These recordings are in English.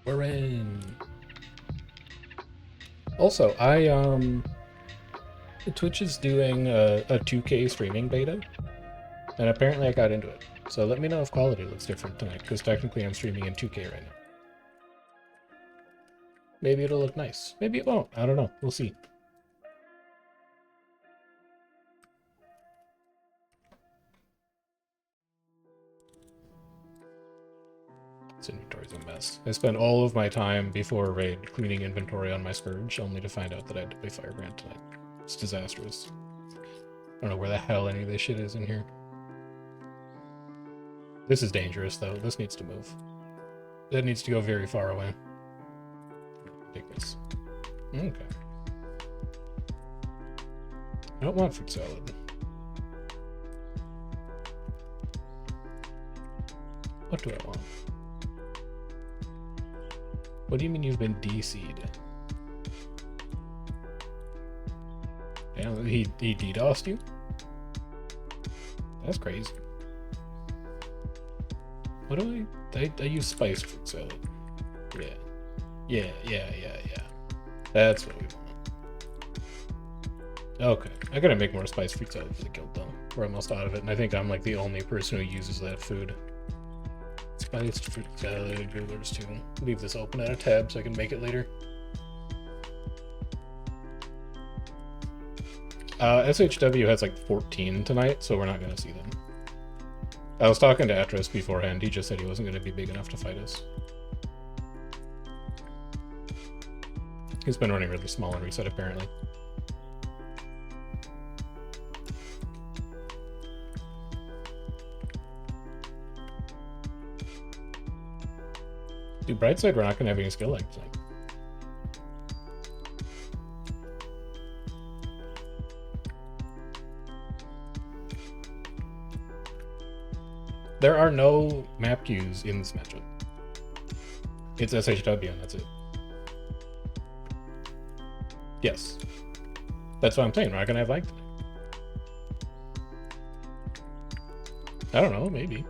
We're in. Also, Twitch is doing a 2K streaming beta, and apparently I got into it. So let me know if quality looks different tonight, because technically I'm streaming in 2K right now. Maybe it'll look nice. Maybe it won't. I don't know. We'll see. This inventory's a mess. I spent all of my time before raid cleaning inventory on my Scourge, only to find out that I had to play Firebrand tonight. It's disastrous. I don't know where the hell any of this shit is in here. This is dangerous, though. This needs to move. That needs to go very far away. Take this. Okay. I don't want fruit salad. What do I want? What do you mean you've been DC'd? Damn, he DDoSed you? That's crazy. What do I use spiced fruit salad. Yeah. That's what we want. Okay. I gotta make more spiced fruit salad for the guild though. We're almost out of it, and I think I'm like the only person who uses that food. Spiced fruit salad, there's two. Leave this open at a tab so I can make it later. SHW has like 14 tonight, so we're not gonna see them. I was talking to Atris beforehand. He just said he wasn't going to be big enough to fight us. He's been running really small in Reset, apparently. Dude, Brightside, we're not going to have any skill like tonight. There are no map queues in this matchup. It's SHW and that's it. Yes. That's what I'm saying. We're not gonna have like tonight. I don't know, maybe.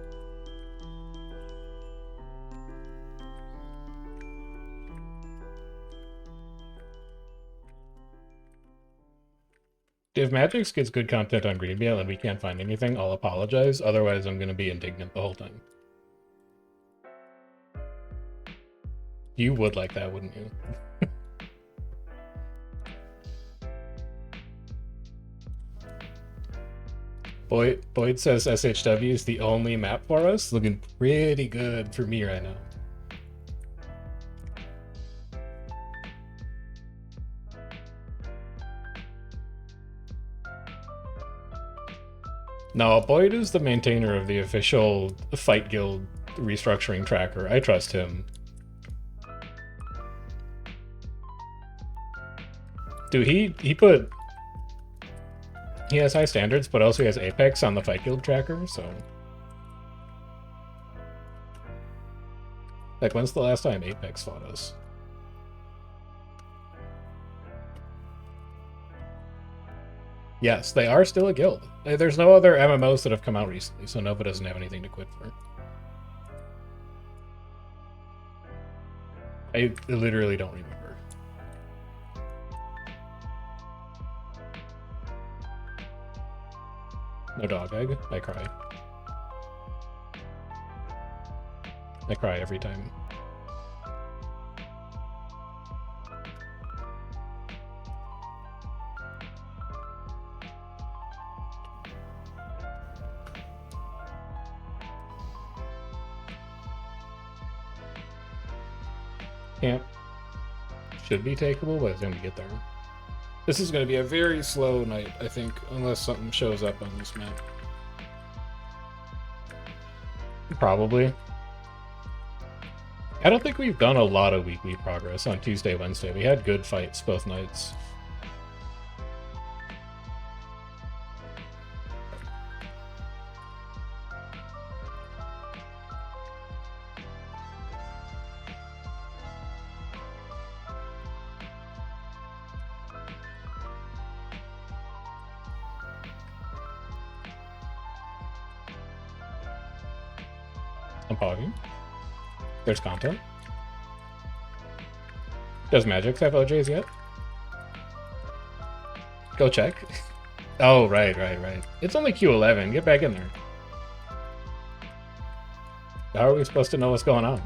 If Magix gets good content on GreenBL and we can't find anything, I'll apologize. Otherwise, I'm going to be indignant the whole time. You would like that, wouldn't you? Boyd says SHW is the only map for us. Looking pretty good for me right now. No, Boyd is the maintainer of the official Fight Guild restructuring tracker. I trust him. Dude, he has high standards, but also he has Apex on the Fight Guild tracker, so... Like, when's the last time Apex fought us? Yes, they are still a guild. There's no other MMOs that have come out recently, so Nova doesn't have anything to quit for. I literally don't remember. No dog egg? I cry. I cry every time. Camp should be takeable by the time we get there. This is going to be a very slow night, I think, unless something shows up on this map. Probably. I don't think we've done a lot of weekly progress on Tuesday, Wednesday. We had good fights both nights. I'm pogging. There's content. Does Magix have OJs yet? Go check. Oh, right. It's only Q11. Get back in there. How are we supposed to know what's going on?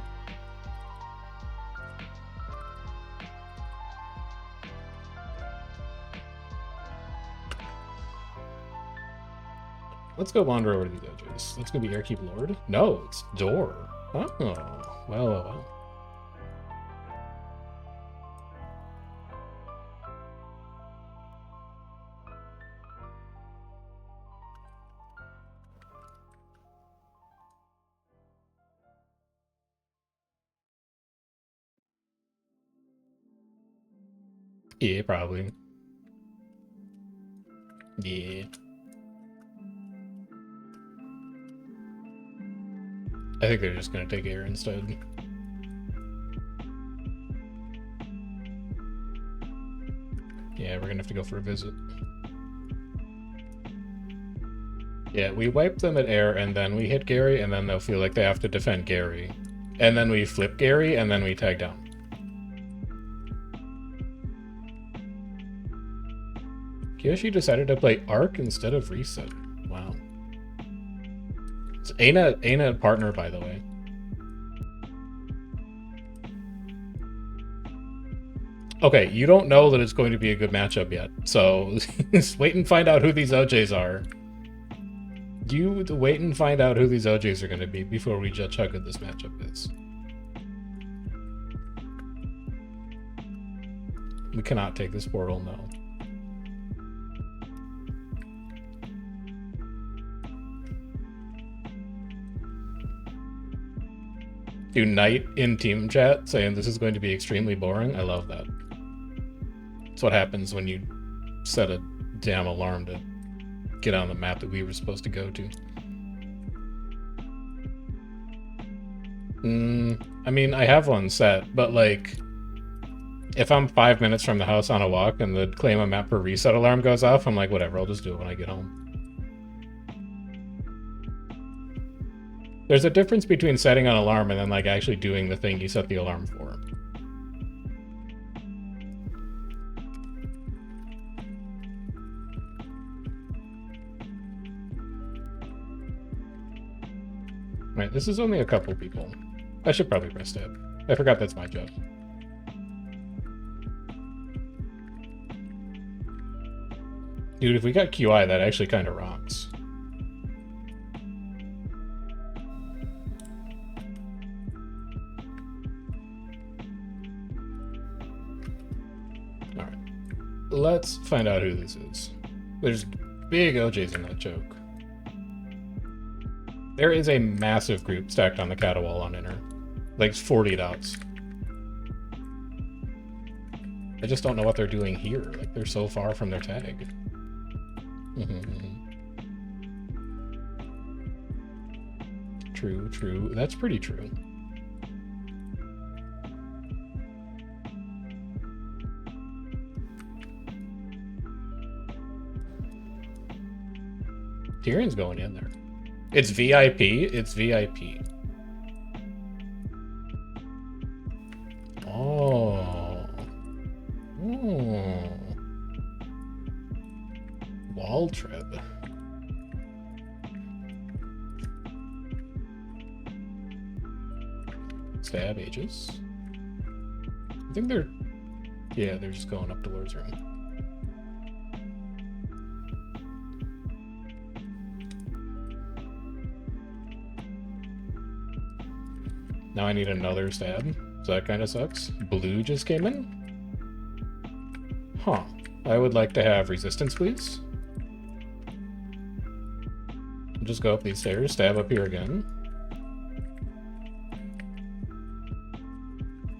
Let's go wander over to these OJs. That's gonna be Airkeep Lord? No, it's Door. Oh, well. Yeah, probably. Yeah. I think they're just gonna take air instead. Yeah, we're gonna have to go for a visit. Yeah, we wipe them at air, and then we hit Gary, and then they'll feel like they have to defend Gary. And then we flip Gary, and then we tag down. Kiyoshi decided to play Arc instead of Reset. Wow. It's Aina partner, by the way. Okay, you don't know that it's going to be a good matchup yet, so just wait and find out who these OJs are. You wait and find out who these OJs are going to be before we judge how good this matchup is. We cannot take this portal, no. Do Knight in team chat saying this is going to be extremely boring? I love that. That's what happens when you set a damn alarm to get on the map that we were supposed to go to. I mean, I have one set, but like, if I'm 5 minutes from the house on a walk and the claim a map per reset alarm goes off, I'm like, whatever, I'll just do it when I get home. There's a difference between setting an alarm and then like actually doing the thing you set the alarm for. Right, this is only a couple people. I should probably press tab. I forgot that's my job. Dude, if we got QI, that actually kind of rocks. Alright. Let's find out who this is. There's big OJs in that joke. There is a massive group stacked on the catawall on inner. Like 40 dots. I just don't know what they're doing here. Like, they're so far from their tag. True. That's pretty true. Tyrion's going in there. It's VIP. It's VIP. Oh. Wall trip. Stab Aegis. I think they're... Yeah, they're just going up to Lord's room. Now I need another stab, so that kind of sucks. Blue just came in? Huh. I would like to have resistance, please. I'll just go up these stairs, stab up here again.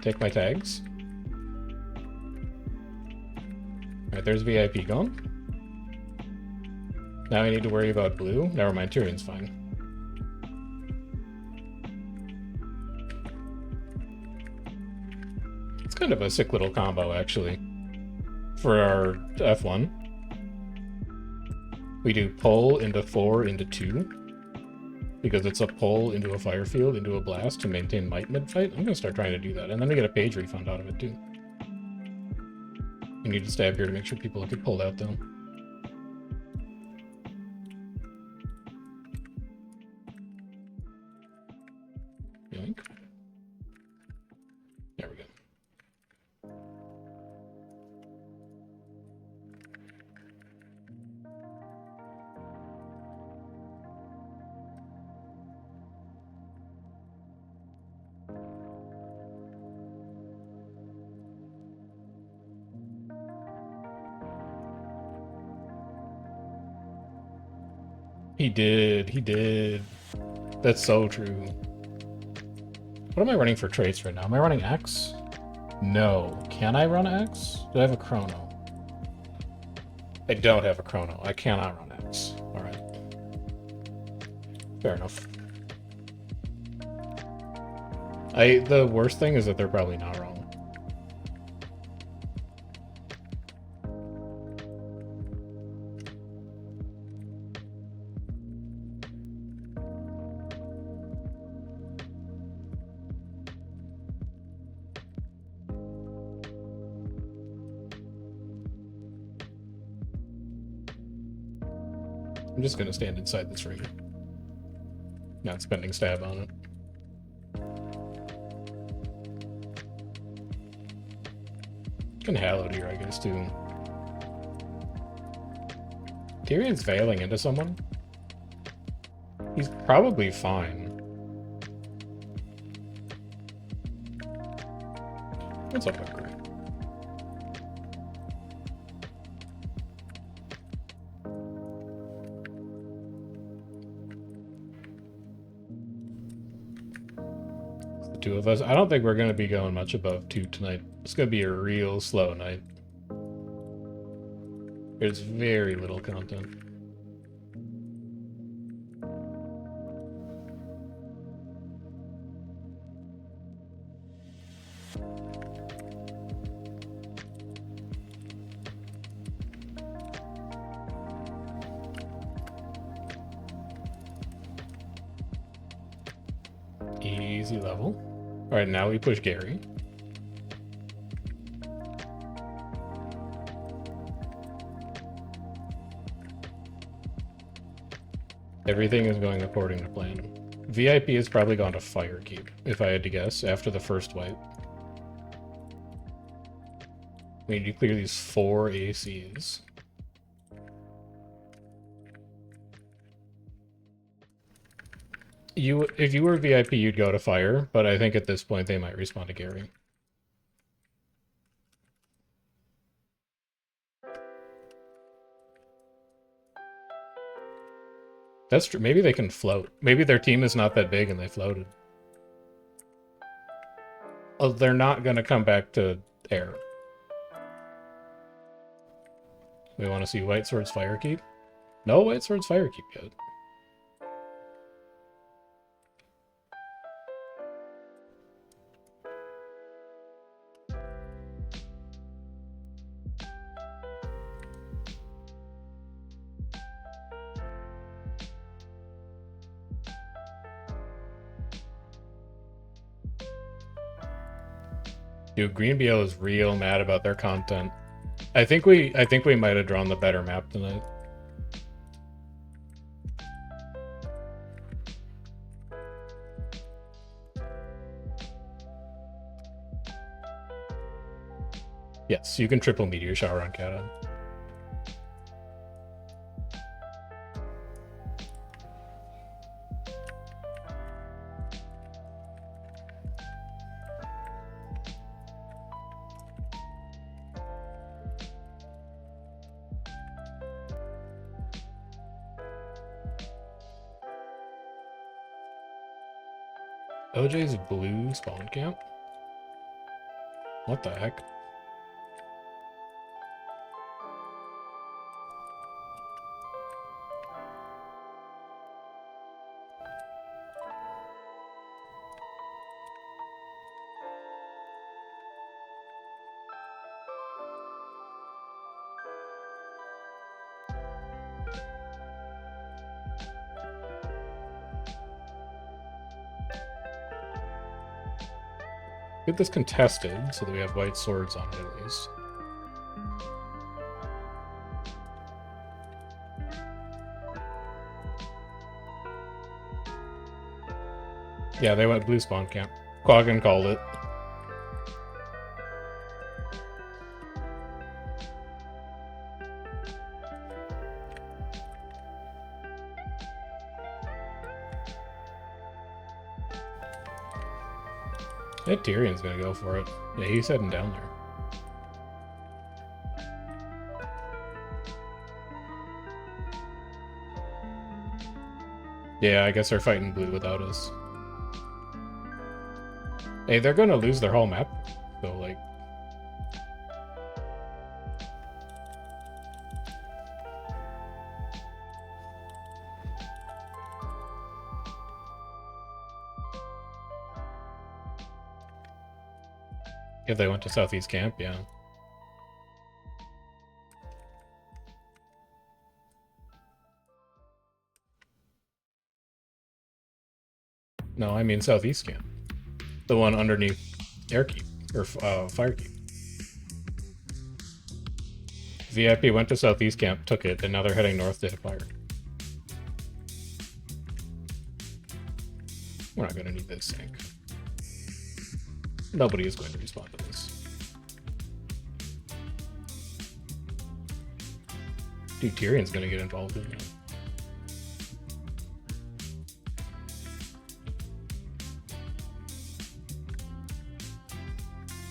Take my tags. Alright, there's VIP gone. Now I need to worry about blue. Never mind, Tyrion's fine. It's kind of a sick little combo, actually. For our F1. We do pull into 4 into 2. Because it's a pull into a fire field, into a blast to maintain might mid-fight. I'm going to start trying to do that. And then we get a page refund out of it, too. I need to stay up here to make sure people get pulled out, though. Yoink. There we go. He did. That's so true. What am I running for traits right now? Am I running X? No. Can I run X? Do I have a chrono? I don't have a chrono. I cannot run X. Alright. Fair enough. The worst thing is that they're probably not wrong. I'm just gonna stand inside this ring. Not spending stab on it. Can Hallowed here, I guess, too. Tyrion's veiling into someone? He's probably fine. What's up, Hooker? The two of us. I don't think we're going to be going much above 2 tonight. It's going to be a real slow night. There's very little content. Easy level. Alright, now we push Gary. Everything is going according to plan. VIP has probably gone to Firekeep, if I had to guess, after the first wipe. We need to clear these 4 ACs. If you were VIP, you'd go to Fire, but I think at this point they might respawn to Gary. That's true. Maybe they can float. Maybe their team is not that big and they floated. Oh, they're not going to come back to air. We want to see White Sword's Firekeep? No White Sword's Firekeep yet. Dude, GW2 is real mad about their content. I think we might have drawn the better map tonight. Yes, you can triple Meteor Shower on Kata. OJ's blue spawn camp? What the heck? Get this contested so that we have white swords on it at least. Yeah, they went blue spawn camp. Quaggan called it. I think Tyrion's gonna go for it. Yeah, he's heading down there. Yeah, I guess they're fighting blue without us. Hey, they're gonna lose their whole map. So, like... If they went to Southeast Camp, yeah. No, I mean Southeast Camp. The one underneath Airkeep, or Firekeep. VIP went to Southeast Camp, took it, and now they're heading north to hit fire. We're not gonna need this tank. Nobody is going to respond to this. Dude, Tyrion's gonna get involved in that.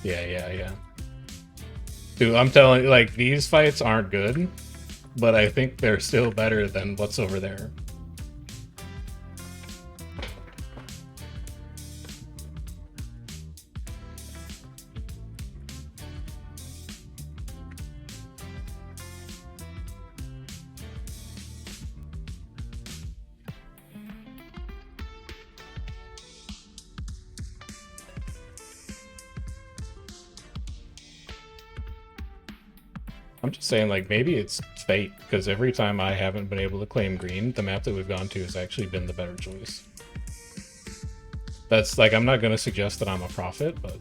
Yeah. Dude, I'm telling you, like, these fights aren't good, but I think they're still better than what's over there. I'm just saying, like, maybe it's fate, because every time I haven't been able to claim green, the map that we've gone to has actually been the better choice. That's, like, I'm not going to suggest that I'm a prophet, but...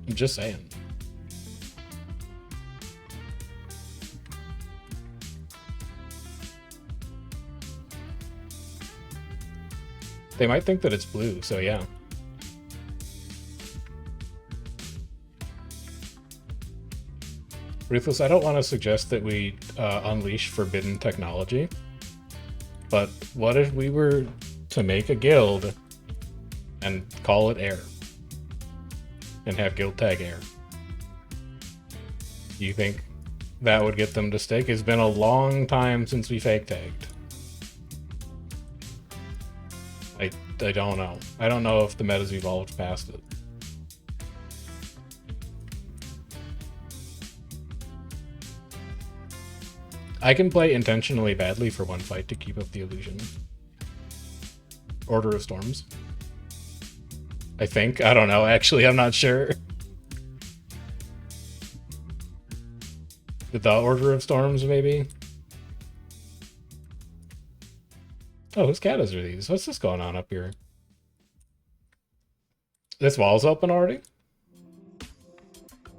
I'm just saying. They might think that it's blue, so yeah. Ruthless, I don't want to suggest that we unleash forbidden technology, but what if we were to make a guild and call it Air? And have guild tag Air? Do you think that would get them to stick? It's been a long time since we fake tagged. I don't know. I don't know if the meta's evolved past it. I can play intentionally badly for one fight to keep up the illusion. Order of Storms. I think. I don't know, actually. I'm not sure. The Order of Storms, maybe? Oh, whose catas are these? What's this going on up here? This wall's open already?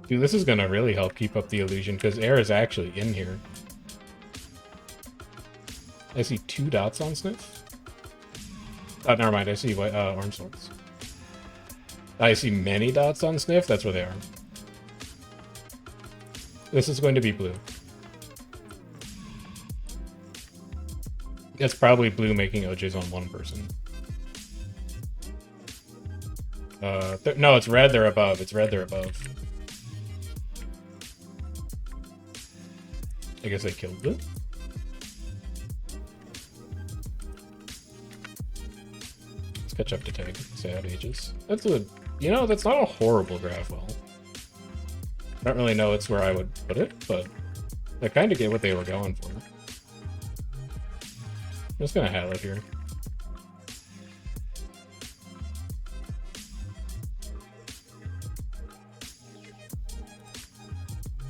Dude, this is gonna really help keep up the illusion, because Air is actually in here. I see 2 dots on Sniff. Oh, never mind. I see white, orange swords. I see many dots on Sniff. That's where they are. This is going to be blue. It's probably blue making OJs on one person. No, it's red. They're above. It's red. They're above. I guess they killed blue. Catch up to tag. Sad ages. That's a, you know, that's not a horrible graph well. I don't really know it's where I would put it, but I kind of get what they were going for. I'm just gonna have it here.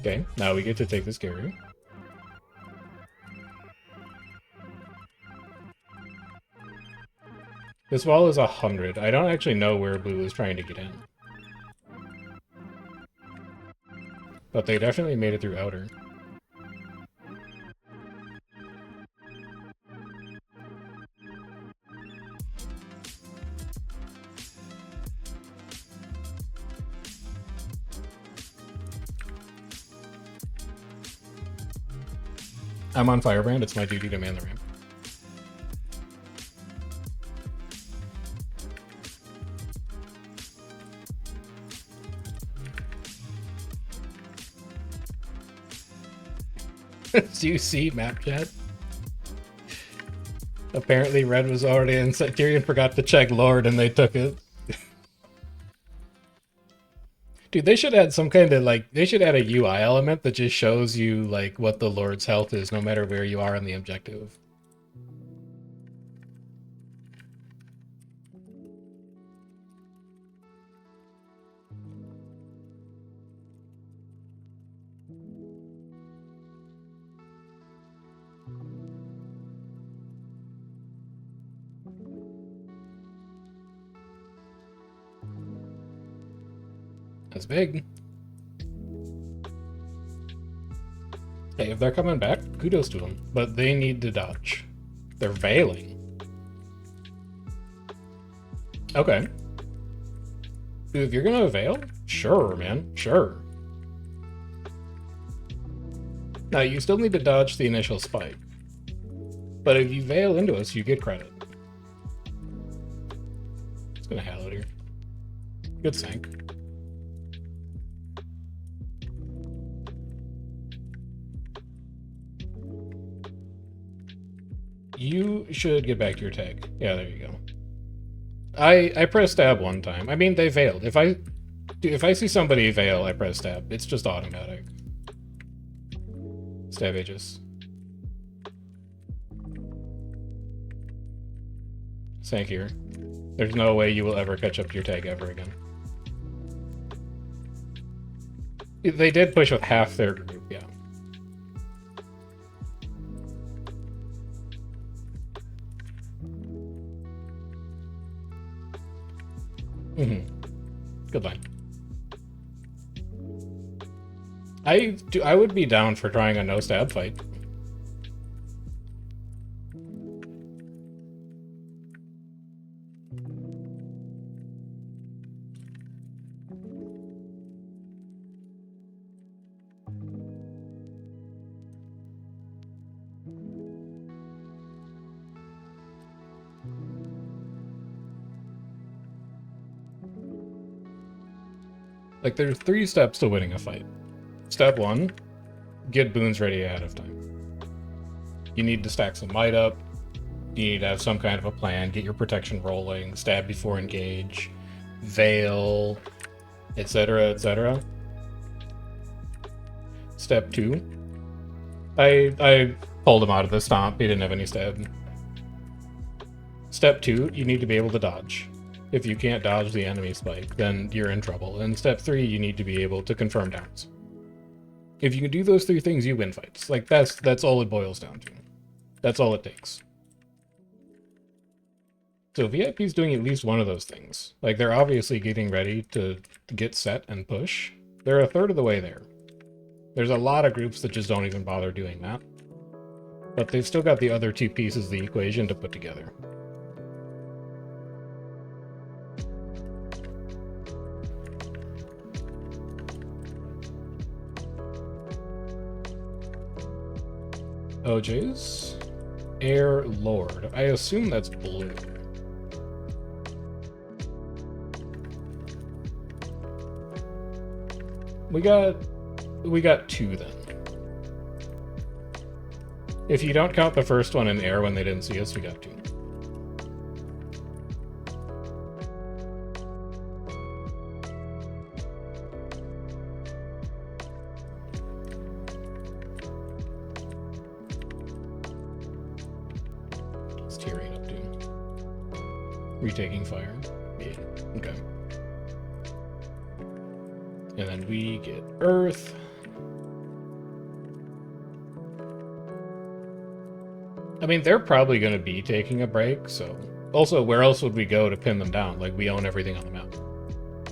Okay, now we get to take this carry. This wall is 100. I don't actually know where blue is trying to get in. But they definitely made it through outer. I'm on Firebrand, it's my duty to man the ramp. Do you see map chat? Apparently red was already in. Tyrion forgot to check Lord and they took it. Dude, they should add some kind of like, they should add a UI element that just shows you like what the Lord's health is no matter where you are on the objective. That's big. Hey, if they're coming back, kudos to them. But they need to dodge. They're veiling. Okay. Dude, if you're gonna veil, sure, man. Sure. Now, you still need to dodge the initial spike. But if you veil into us, you get credit. It's gonna hail out here. Good sync. You should get back to your tag. Yeah, there you go. I pressed tab one time. I mean, they veiled. If I see somebody veil, I press tab. It's just automatic. Stab Aegis. Sank here. There's no way you will ever catch up to your tag ever again. They did push with half their group, yeah. Good line. I would be down for trying a no stab fight. Like, there's 3 steps to winning a fight. Step 1, get boons ready ahead of time. You need to stack some might up. You need to have some kind of a plan, get your protection rolling, stab before engage, veil, etc., etc. Step 2, I pulled him out of the stomp, he didn't have any stab. Step 2, you need to be able to dodge. If you can't dodge the enemy spike, then you're in trouble. And step 3, you need to be able to confirm downs. If you can do those 3 things, you win fights. Like, that's all it boils down to. That's all it takes. So VIP's doing at least one of those things. Like, they're obviously getting ready to get set and push. They're a third of the way there. There's a lot of groups that just don't even bother doing that. But they've still got the other 2 pieces of the equation to put together. OJ's Air Lord. I assume that's blue. We got 2 then. If you don't count the first one in air when they didn't see us, we got 2. Retaking fire. Yeah, okay. And then we get earth. I mean, they're probably going to be taking a break, so... Also, where else would we go to pin them down? Like, we own everything on the map.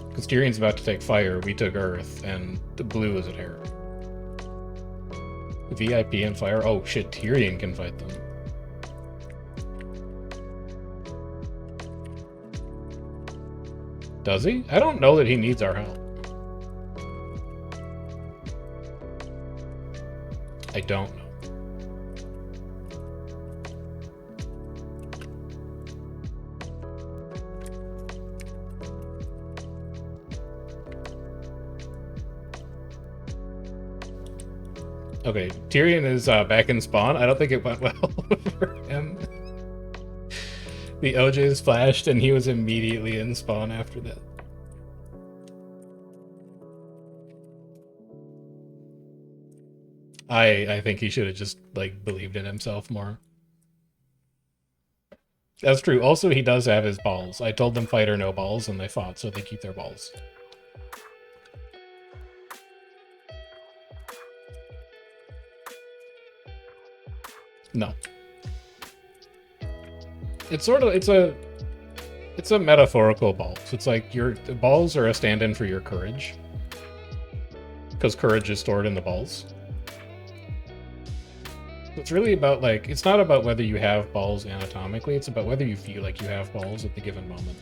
Because Tyrion's about to take fire, we took earth, and the blue is at air. VIP and fire? Oh shit, Tyrion can fight them. Does he? I don't know that he needs our help. I don't know. Okay, Tyrion is back in spawn. I don't think it went well for him. The OJs flashed and he was immediately in spawn after that. I think he should have just, like, believed in himself more. That's true. Also, he does have his balls. I told them fight or no balls, and they fought, so they keep their balls. No. It's sort of, it's a metaphorical balls. It's like your balls are a stand-in for your courage. Because courage is stored in the balls. It's really about, like, it's not about whether you have balls anatomically, it's about whether you feel like you have balls at the given moment.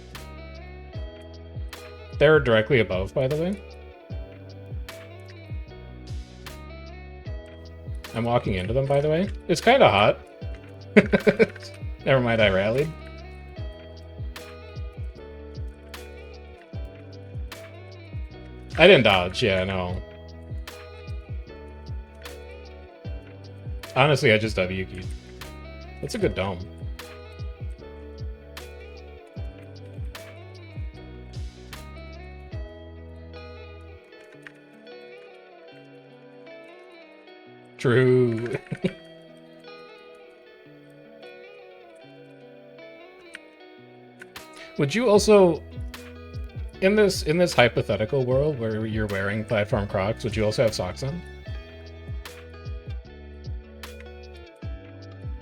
They're directly above, by the way. I'm walking into them, by the way. It's kind of hot. Never mind, I rallied. I didn't dodge, yeah, no. Honestly, I just W-keyed. That's a good dome. True. Would you also, in this hypothetical world where you're wearing platform Crocs, would you also have socks on?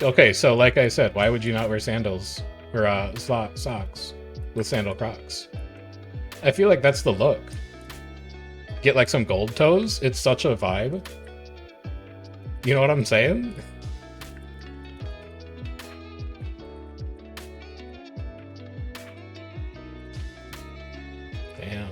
Okay, so like I said, why would you not wear sandals or socks with sandal Crocs? I feel like that's the look. Get like some gold toes. It's such a vibe. You know what I'm saying? Damn.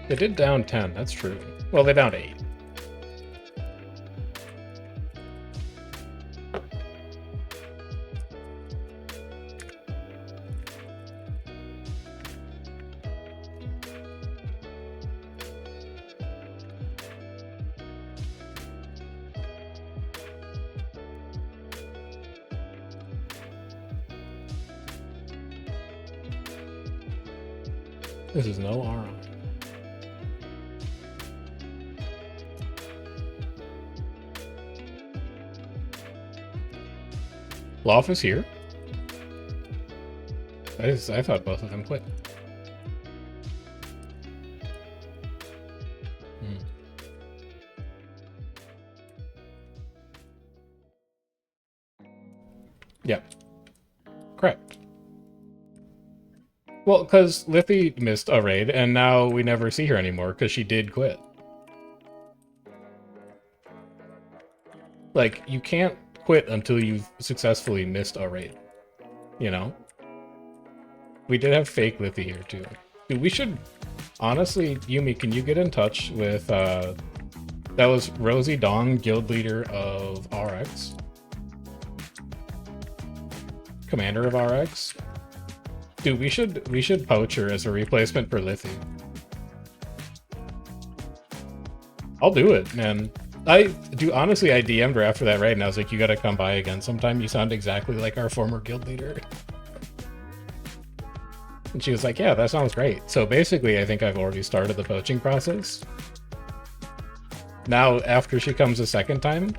They did down 10, that's true. Well, they downed 8. This is no arm. Loff is here? I thought both of them quit. Yeah. Correct. Well, because Liffy missed a raid, and now we never see her anymore, because she did quit. Like, you can't quit until you've successfully missed a raid. You know? We did have fake Liffy here, too. Dude, we should... Honestly, Yumi, can you get in touch with, that was Rosie Dong, guild leader of RX? Commander of RX? Dude, we should poach her as a replacement for Liffy. I'll do it, man. Honestly, I DM'd her after that raid, and I was like, you gotta come by again sometime. You sound exactly like our former guild leader. And she was like, yeah, that sounds great. So basically, I think I've already started the poaching process. Now, after she comes a second time,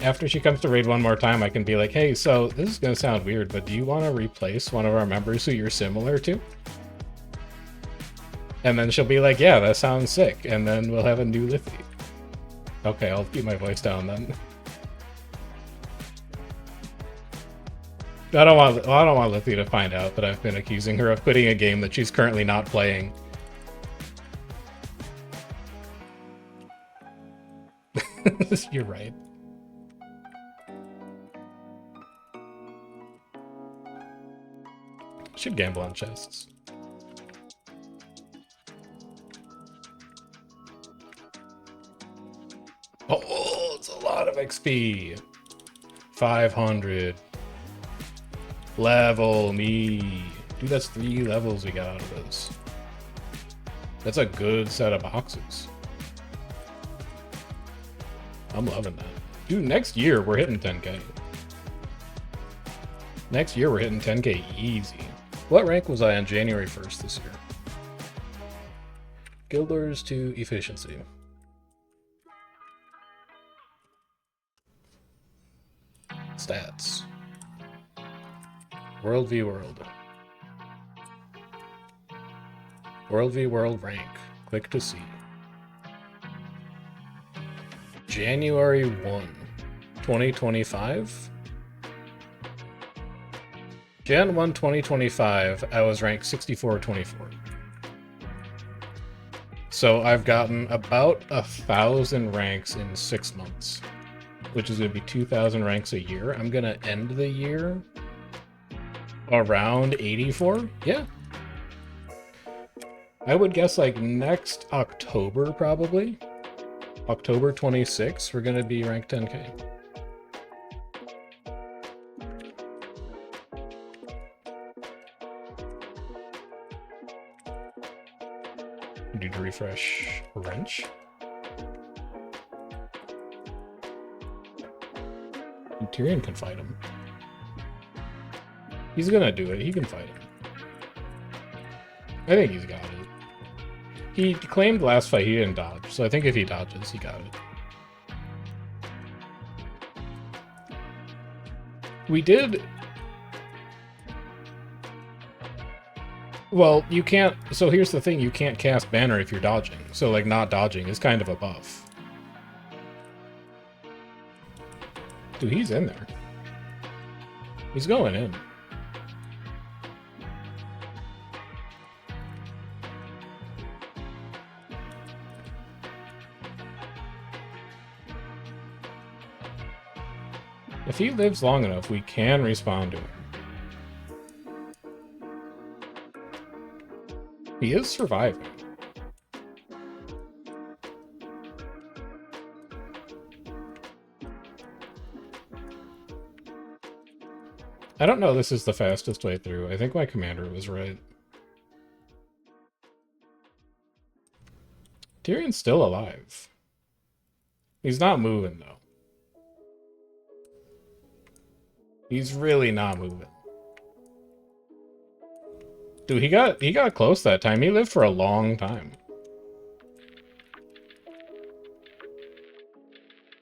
after she comes to raid one more time, I can be like, hey, so this is gonna sound weird, but do you want to replace one of our members who you're similar to? And then she'll be like, yeah, that sounds sick. And then we'll have a new Liffy. Okay, I'll keep my voice down then. I don't want Liffy to find out that I've been accusing her of quitting a game that she's currently not playing. You're right. Should gamble on chests. XP. 500. Level me. Dude, that's 3 levels we got out of this. That's a good set of boxes. I'm loving that. Dude, next year we're hitting 10k. Next year we're hitting 10k easy. What rank was I on January 1st this year? Guild Lords to efficiency. Stats. World v World. World v World rank. Click to see. January 1, 2025. Jan 1, 2025, I was ranked 6424. So I've gotten about 1,000 ranks in 6 months, which is going to be 2,000 ranks a year. I'm going to end the year around 84. Yeah. I would guess like next October, probably. October 26th, we're going to be ranked 10k. Do to refresh wrench. And Tyrion can fight him. He's gonna do it. He can fight him. I think he's got it. He claimed last fight he didn't dodge, so I think if he dodges, he got it. We did... Well, you can't... So here's the thing, you can't cast Banner if you're dodging. So, like, not dodging is kind of a buff. Dude, he's in there. He's going in. If he lives long enough, we can respawn to him. He is surviving. I don't know this is the fastest way through. I think my commander was right. Tyrion's still alive. He's not moving, though. He's really not moving. Dude, he got close that time. He lived for a long time.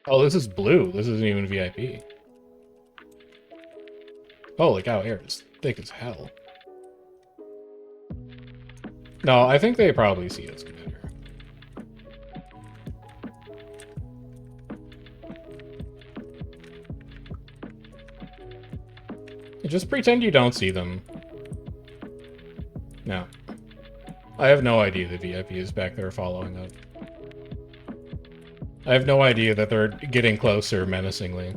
Oh, this is blue. This isn't even VIP. Holy cow, air is thick as hell. No, I think they probably see us commander. Just pretend you don't see them. No. I have no idea the VIP is back there following up. I have no idea that they're getting closer menacingly.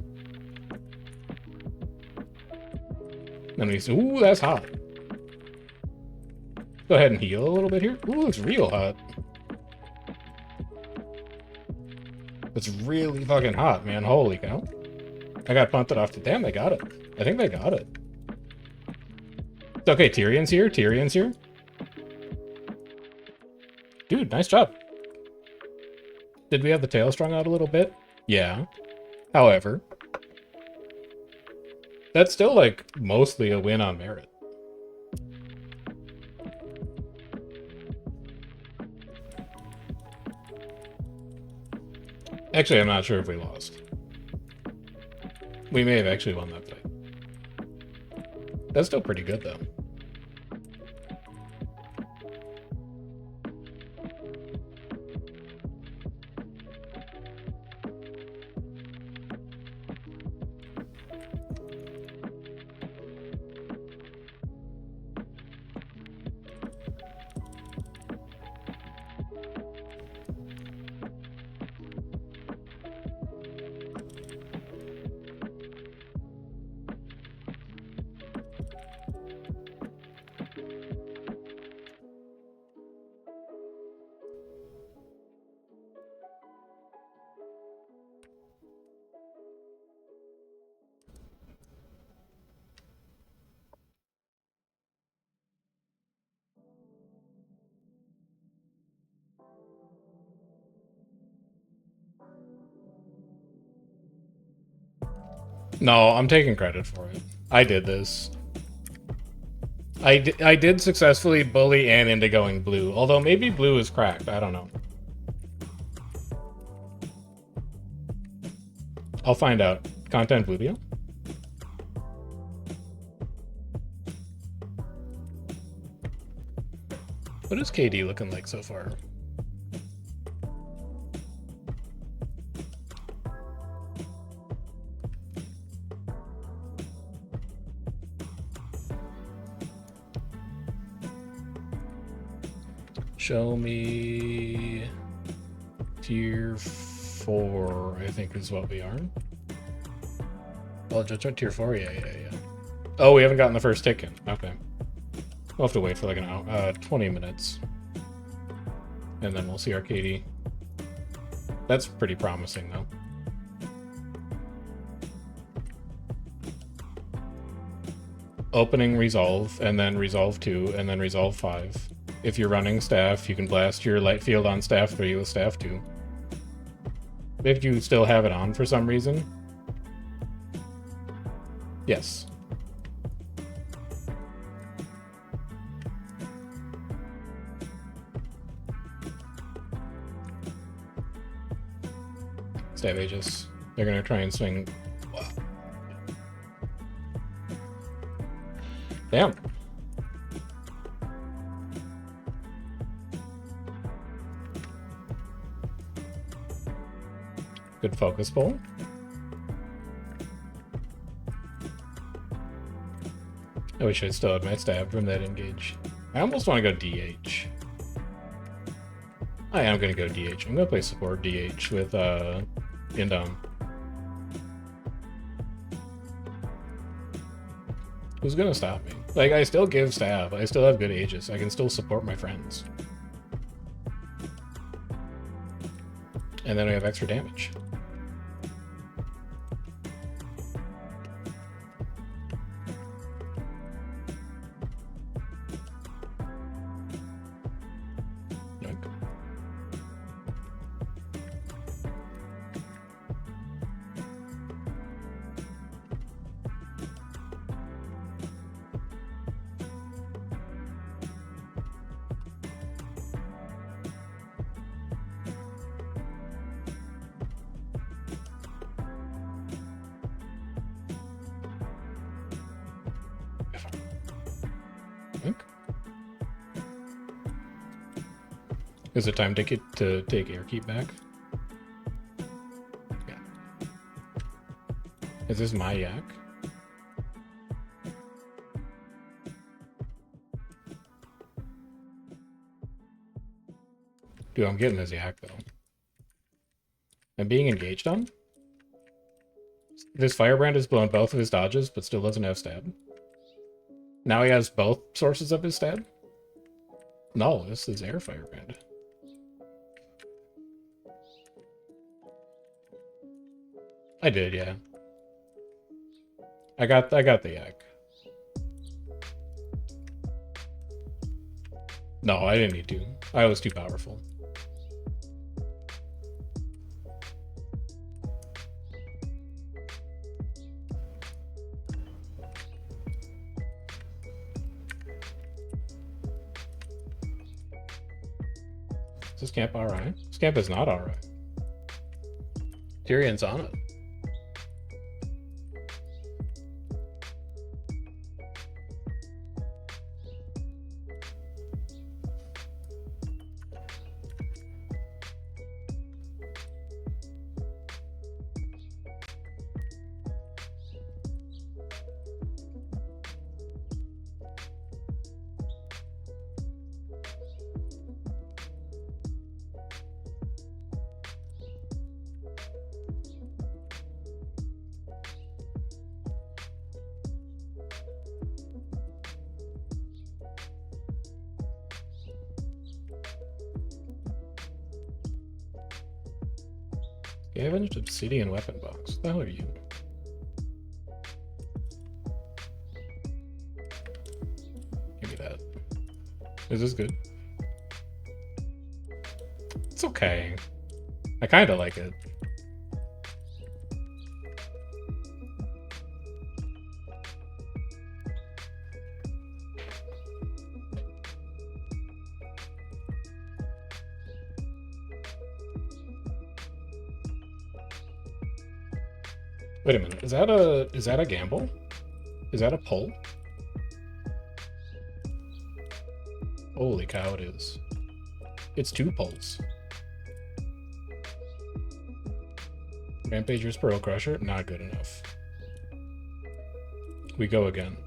And we say, ooh, that's hot. Go ahead and heal a little bit here. Ooh, it's real hot. It's really fucking hot, man. Holy cow. I got punted off to... Damn, they got it. I think they got it. It's okay, Tyrion's here. Tyrion's here. Dude, nice job. Did we have the tail strung out a little bit? Yeah. However, that's still, like, mostly a win on merit. Actually, I'm not sure if we lost. We may have actually won that fight. That's still pretty good, though. No, I'm taking credit for it. I did this. I did successfully bully Anne into going blue, although maybe blue is cracked. I don't know. I'll find out. Content video? What is KD looking like so far? Show me tier 4, I think is what we are. Well, just tier 4, yeah. Oh, we haven't gotten the first ticket. Okay. We'll have to wait for like an hour, 20 minutes. And then we'll see our KD. That's pretty promising, though. Opening Resolve, and then Resolve 2, and then Resolve 5. If you're running staff, you can blast your light field on staff 3 with staff 2. If you still have it on for some reason. Yes. Staff Aegis. They're gonna try and swing. Wow. Damn. Good focus pull. I wish I still had my stab from that engage. I almost want to go DH. I am going to go DH. I'm going to play support DH with Indom. Who's going to stop me? Like, I still give stab. I still have good Aegis. I can still support my friends. And then we have extra damage. Is it time to take airkeep back? Yeah. Is this my yak? Dude, I'm getting his yak though. I'm being engaged on? This firebrand has blown both of his dodges, but still doesn't have stab. Now he has both sources of his stab? No, this is air firebrand. I did, yeah. I got the yak. No, I didn't need to. I was too powerful. Is this camp alright? This camp is not alright. Tyrion's on it. Scavenged obsidian weapon box. What the hell are you? Give me that. Is this good? It's okay. I kind of like it. Wait a minute. Is that a gamble? Is that a pull? Holy cow, it is. It's 2 pulls. Rampager's Pearl Crusher, not good enough. We go again.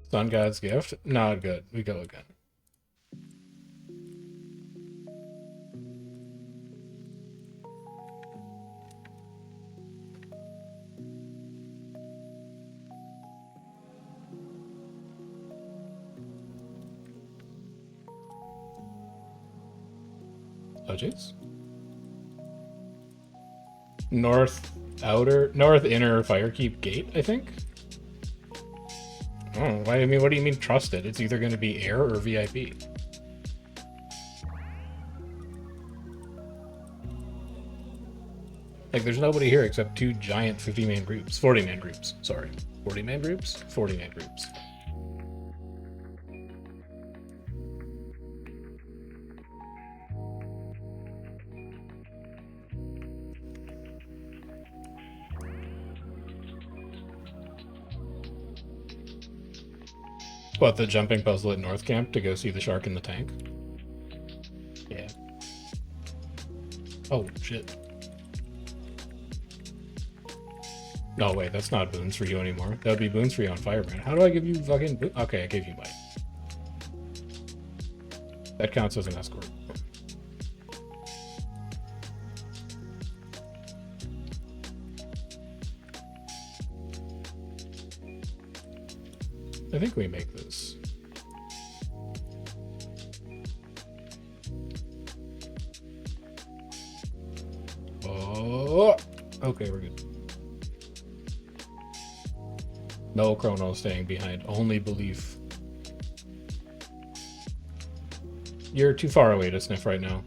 Sun God's Gift, not good. We go again. Budgets? North inner Firekeep Gate, I think? Oh, what do you mean trusted? It's either going to be air or VIP. Like, there's nobody here except 2 giant 50-man groups. 40-man groups, sorry. 40-man groups? 40-man groups. What, the jumping puzzle at North Camp to go see the shark in the tank? Yeah. Oh, shit. No, wait, that's not boons for you anymore. That would be boons for you on Firebrand. How do I give you fucking okay, I gave you might. That counts as an escort. I think we make this. Oh, okay, we're good. No Chrono staying behind, only belief. You're too far away to sniff right now.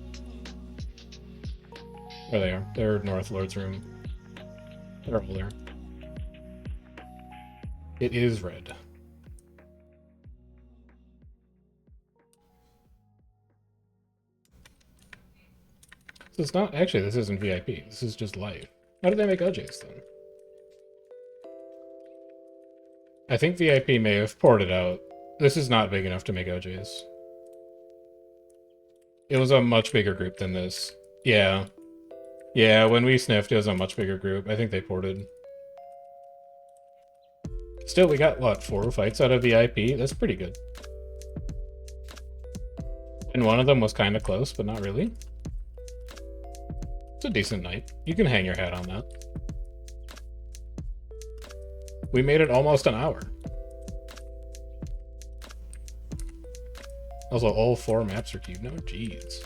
There they are. They're North Lord's room. They're all there. It is red. This is not actually. This isn't VIP. This is just live. How did they make OJs then? I think VIP may have ported out. This is not big enough to make OJs. It was a much bigger group than this. Yeah. Yeah, when we sniffed, it was a much bigger group. I think they ported. Still, we got, what, 4 fights out of VIP? That's pretty good. And one of them was kind of close, but not really. It's a decent night. You can hang your hat on that. We made it almost an hour. Also, all 4 maps are cubed. No, jeez.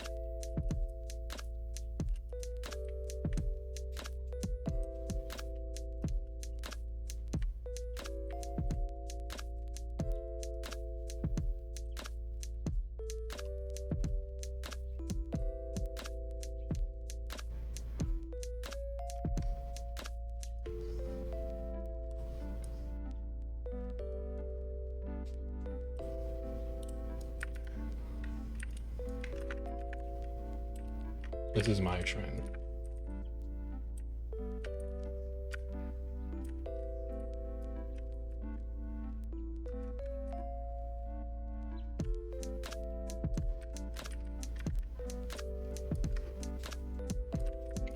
This is my shrine.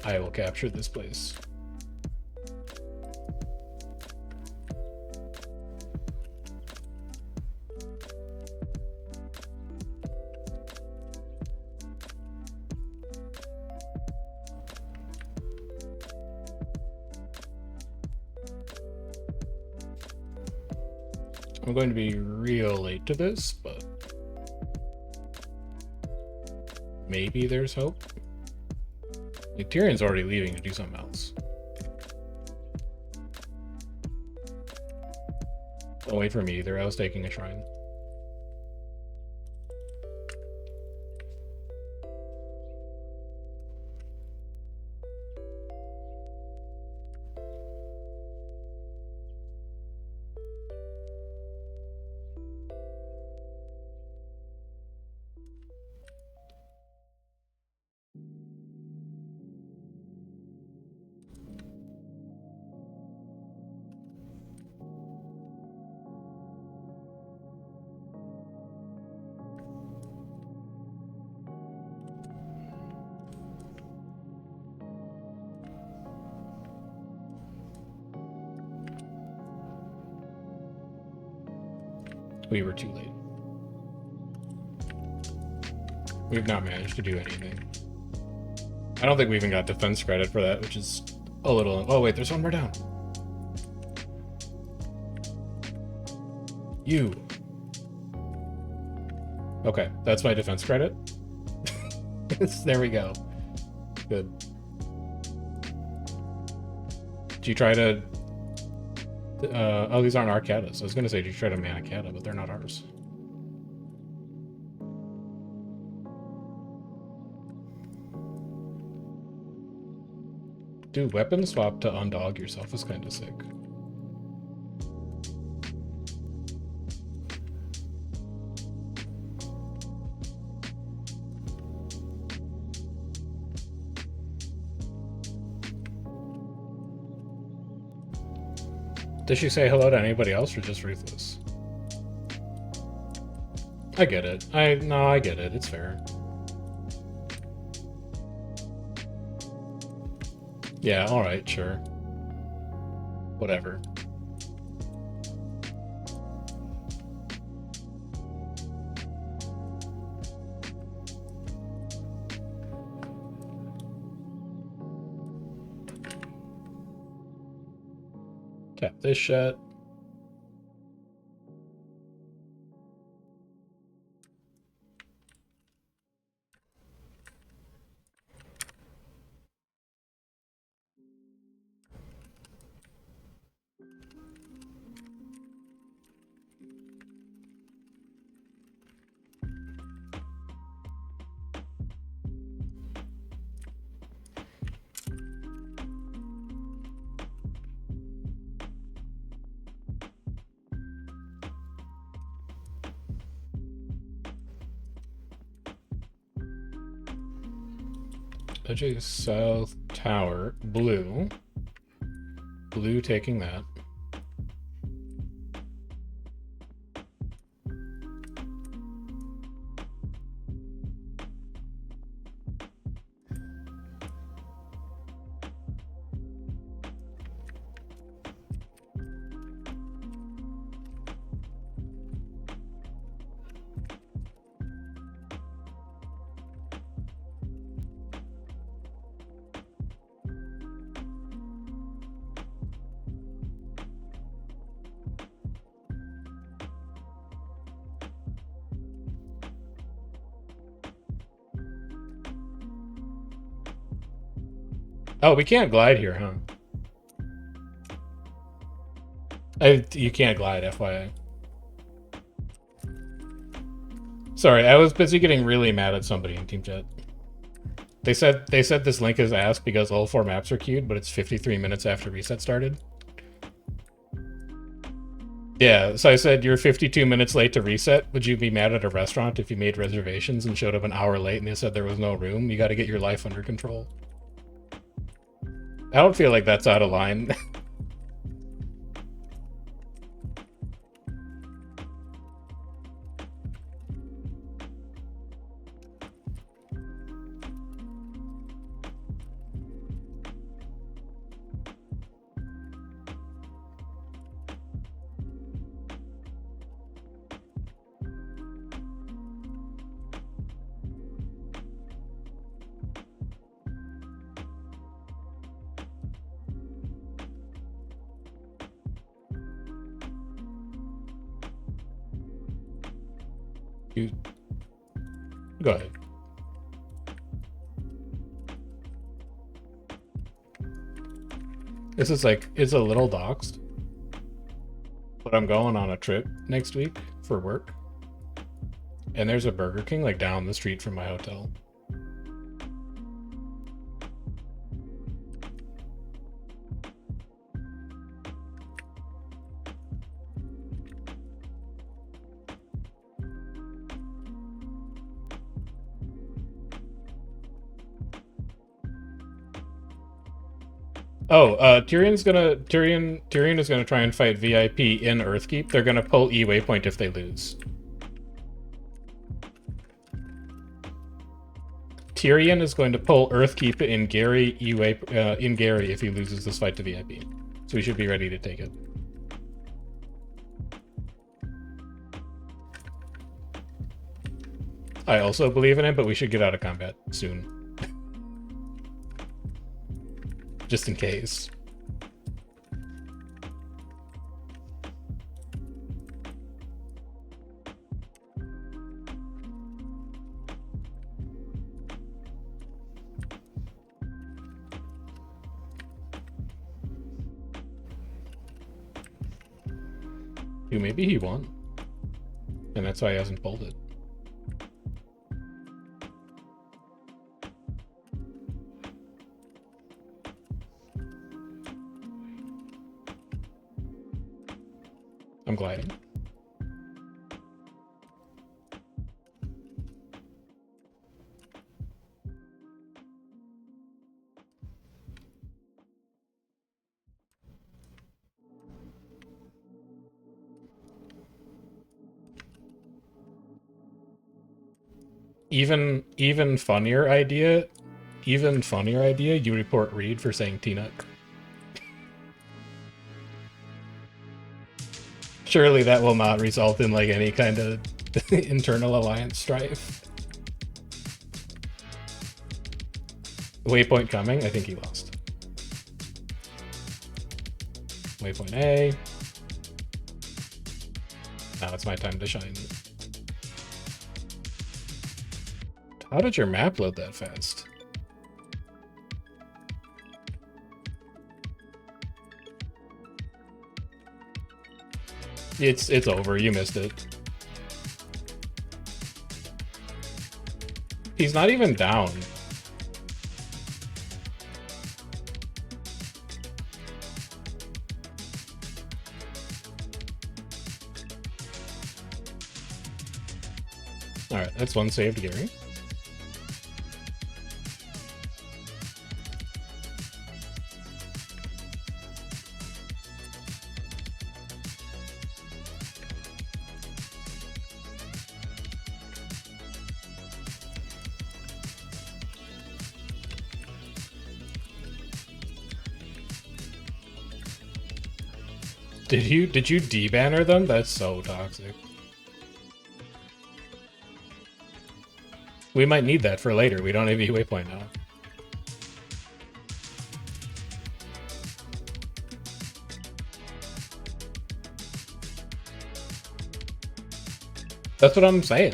I will capture this place. I'm going to be real late to this, but maybe there's hope. Like, Tyrion's already leaving to do something else. Don't wait for me either. I was taking a shrine. We were too late. We've not managed to do anything. I don't think we even got defense credit for that, which is a little... Oh, wait, there's one more down. You. Okay, that's my defense credit. There we go. Good. Do you try to... oh, these aren't Arcadas. I was going to say, do you try to man Arcada, but they're not ours. Dude, weapon swap to undog yourself is kind of sick. Did she say hello to anybody else or just Ruthless? I get it. No, I get it. It's fair. Yeah, alright, sure. Whatever. Tap this shut. OJ South Tower, blue. Blue taking that. Oh, we can't glide here, huh? You can't glide, FYI. Sorry, I was busy getting really mad at somebody in Team Chat. They said this link is ass because all 4 maps are queued, but it's 53 minutes after reset started. Yeah, so I said, you're 52 minutes late to reset. Would you be mad at a restaurant if you made reservations and showed up an hour late and they said there was no room? You got to get your life under control. I don't feel like that's out of line. Go ahead. This is like, it's a little doxed, but I'm going on a trip next week for work. And there's a Burger King like down the street from my hotel. Oh, Tyrion is gonna try and fight VIP in Earthkeep. They're gonna pull E waypoint if they lose. Tyrion is going to pull Earthkeep in Gary in Gary if he loses this fight to VIP. So we should be ready to take it. I also believe in it, but we should get out of combat soon. Just in case. Dude, maybe he won. And that's why he hasn't pulled it. I'm gliding. Even funnier idea, you report Reed for saying T-Nut. Surely that will not result in like any kind of internal alliance strife. Waypoint coming, I think he lost. Waypoint A. Now it's my time to shine. How did your map load that fast? It's over, you missed it. He's not even down. Alright, that's one saved, Gary. Did you debanner them? That's so toxic. We might need that for later. We don't have a waypoint now. That's what I'm saying.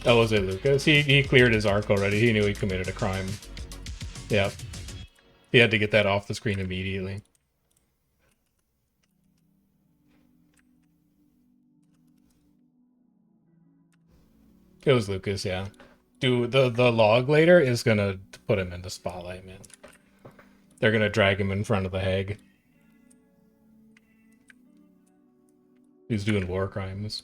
Oh, was it Lucas? He cleared his arc already. He knew he committed a crime. Yeah. He had to get that off the screen immediately. It was Lucas, yeah. Dude, the log later is gonna put him in the spotlight, man. They're gonna drag him in front of the Hague. He's doing war crimes.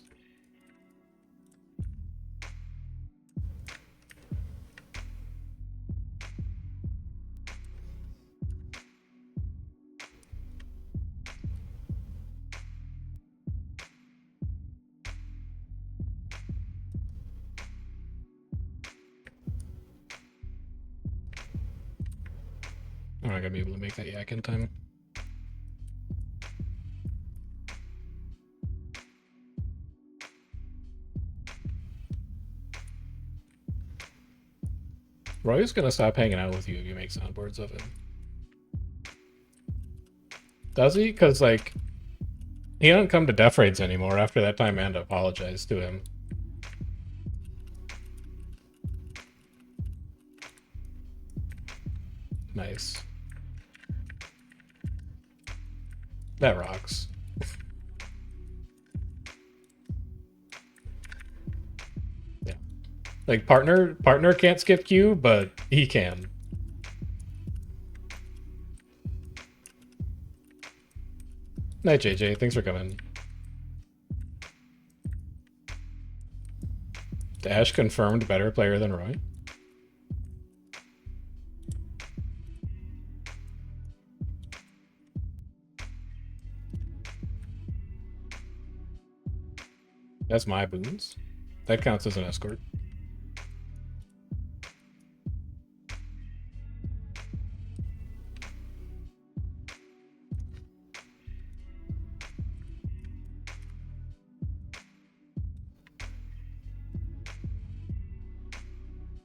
I'm not gonna be able to make that yak in time. Roy's gonna stop hanging out with you if you make soundboards of it. Does he? Because, like, he don't come to Def Raids anymore after that time Amanda apologized to him. Nice. That rocks. Yeah. Like, partner can't skip Q, but he can. Night, JJ. Thanks for coming. Dash confirmed better player than Roy. That's my boons. That counts as an escort.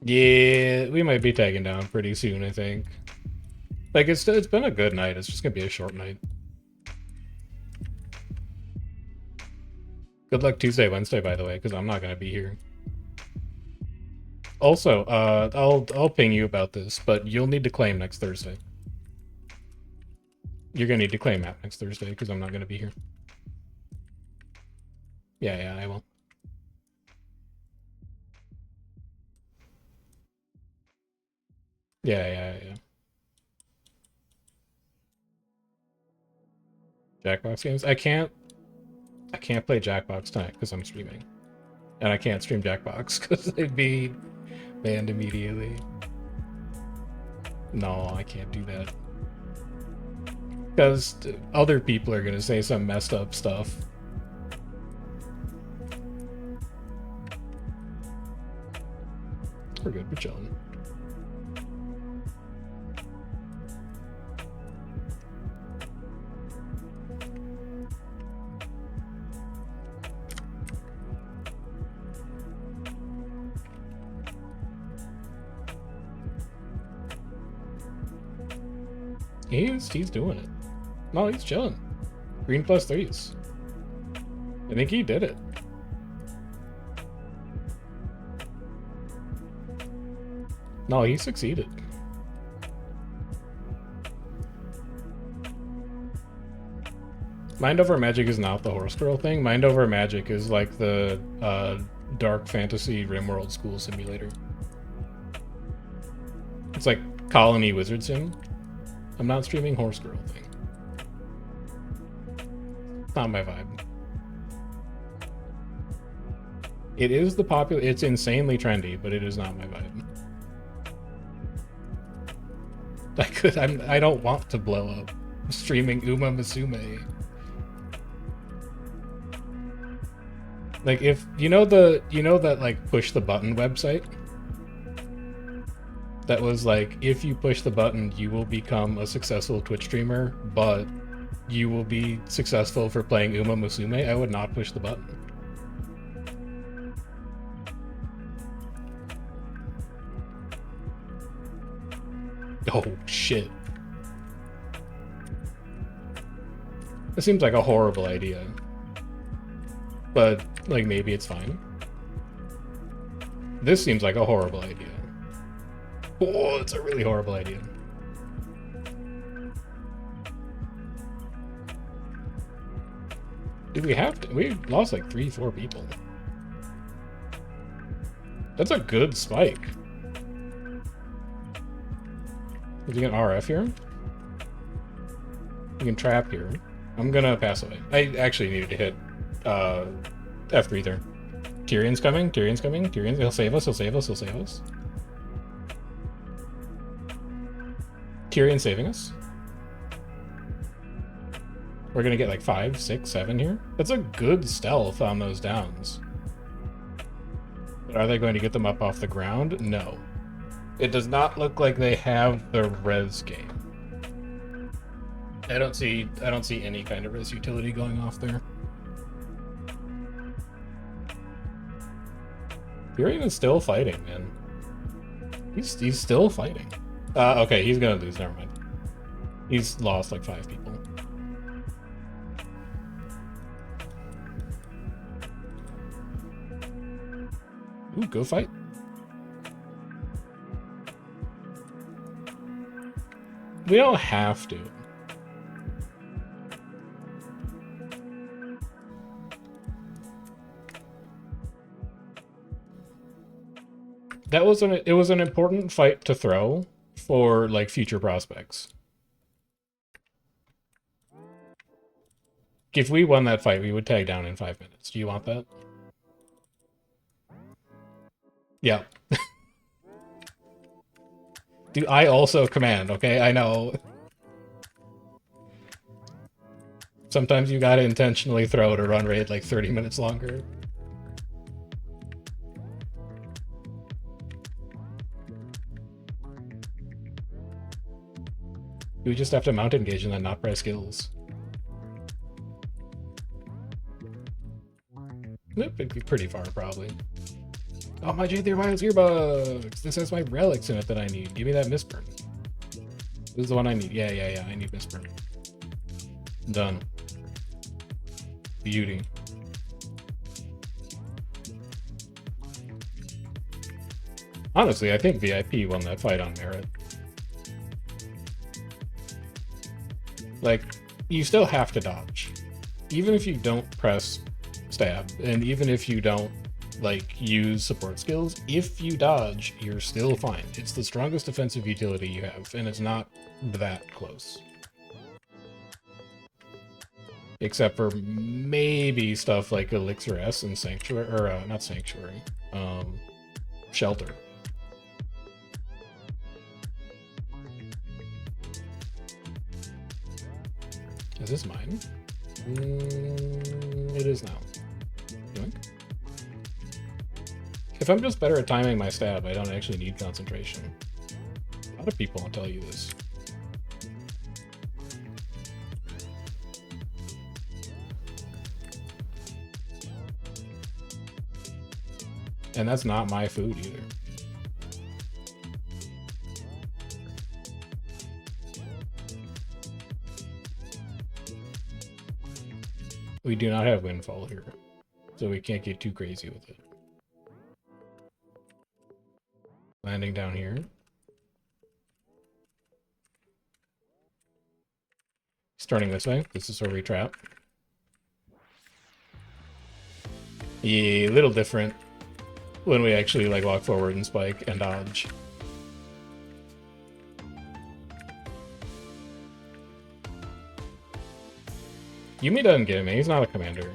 Yeah, we might be tagging down pretty soon, I think. Like, it's been a good night. It's just gonna be a short night. Good luck Tuesday, Wednesday, by the way, because I'm not gonna be here. Also, I'll ping you about this, but you'll need to claim next Thursday. You're gonna need to claim app next Thursday because I'm not gonna be here. Yeah, I will. Yeah. Jackbox games. I can't play Jackbox tonight because I'm streaming, and I can't stream Jackbox because they'd be banned immediately. No, I can't do that because other people are gonna say some messed up stuff. We're good. We're chilling. He's doing it. No, he's chilling. Green plus threes. I think he did it. No, he succeeded. Mind Over Magic is not the horse girl thing. Mind Over Magic is like the dark fantasy RimWorld school simulator. It's like Colony Wizard Sim. I'm not streaming horse girl thing. Not my vibe. It is the popular. It's insanely trendy, but it is not my vibe. I don't want to blow up streaming Uma Musume. Like, if you know that like push the button website that was like, if you push the button you will become a successful Twitch streamer, but you will be successful for playing Uma Musume, I would not push the button. Oh shit. It seems like a horrible idea. But, like, maybe it's fine. This seems like a horrible idea. Oh, it's a really horrible idea. Do we have to? We lost like 3-4 people. That's a good spike. Did you get RF here? You can trap here. I'm gonna pass away. I actually needed to hit F3 there. Tyrion's coming. Tyrion, he'll save us. Tyrion saving us. We're gonna get like 5, 6, 7 here. That's a good stealth on those downs. But are they going to get them up off the ground? No. It does not look like they have the res game. I don't see any kind of res utility going off there. Tyrion is still fighting, man. He's still fighting. Okay, he's gonna lose. Never mind. He's lost like 5 people. Ooh, go fight. We don't have to. It was an important fight to throw for like future prospects. If we won that fight, we would tag down in 5 minutes. Do you want that? Yeah. Dude, I also command, okay? I know. Sometimes you gotta intentionally throw to run raid like 30 minutes longer. You would just have to mount engage and then not press skills. Nope, it'd be pretty far, probably. Oh, my J3 Wiles earbuds! This has my relics in it that I need. Give me that Mistburn. This is the one I need. Yeah. I need Mistburn. Done. Beauty. Honestly, I think VIP won that fight on merit. Like, you still have to dodge. Even if you don't press stab, and even if you don't, like, use support skills, if you dodge, you're still fine. It's the strongest defensive utility you have, and it's not that close. Except for maybe stuff like Elixir S and Sanctuary, or not Sanctuary, Shelter. Is this mine? It is now. Yoink. If I'm just better at timing my stab, I don't actually need concentration. A lot of people won't tell you this. And that's not my food either. We do not have Windfall here, so we can't get too crazy with it. Landing down here. Starting this way. This is where we trap. Yeah, a little different when we actually like walk forward and spike and dodge. Yumi doesn't get me. He's not a commander.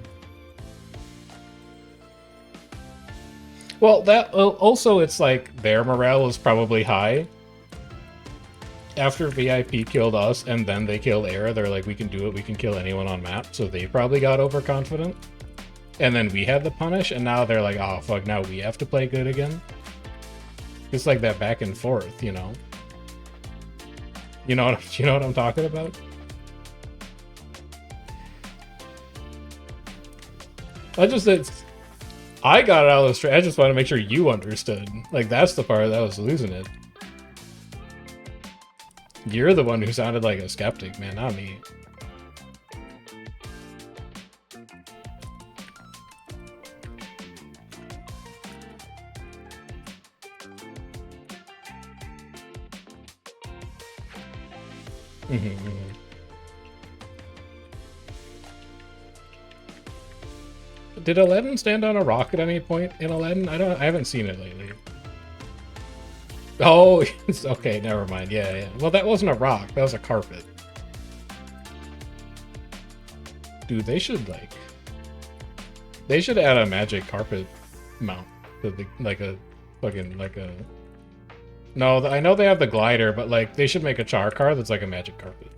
Well, that also it's like their morale is probably high. After VIP killed us and then they killed Era, they're like, we can do it. We can kill anyone on map. So they probably got overconfident. And then we had the punish, and now they're like, oh fuck, now we have to play good again. It's like that back and forth, you know. You know what I'm talking about? I got it out of the straight. I just want to make sure you understood. Like, that's the part that was losing it. You're the one who sounded like a skeptic, man, not me. Did Aladdin stand on a rock at any point in Aladdin? I haven't seen it lately. Oh, it's okay, never mind. Yeah. Well, that wasn't a rock, that was a carpet. Dude, they should add a magic carpet mount to the, no, I know they have the glider, but like they should make a char car that's like a magic carpet.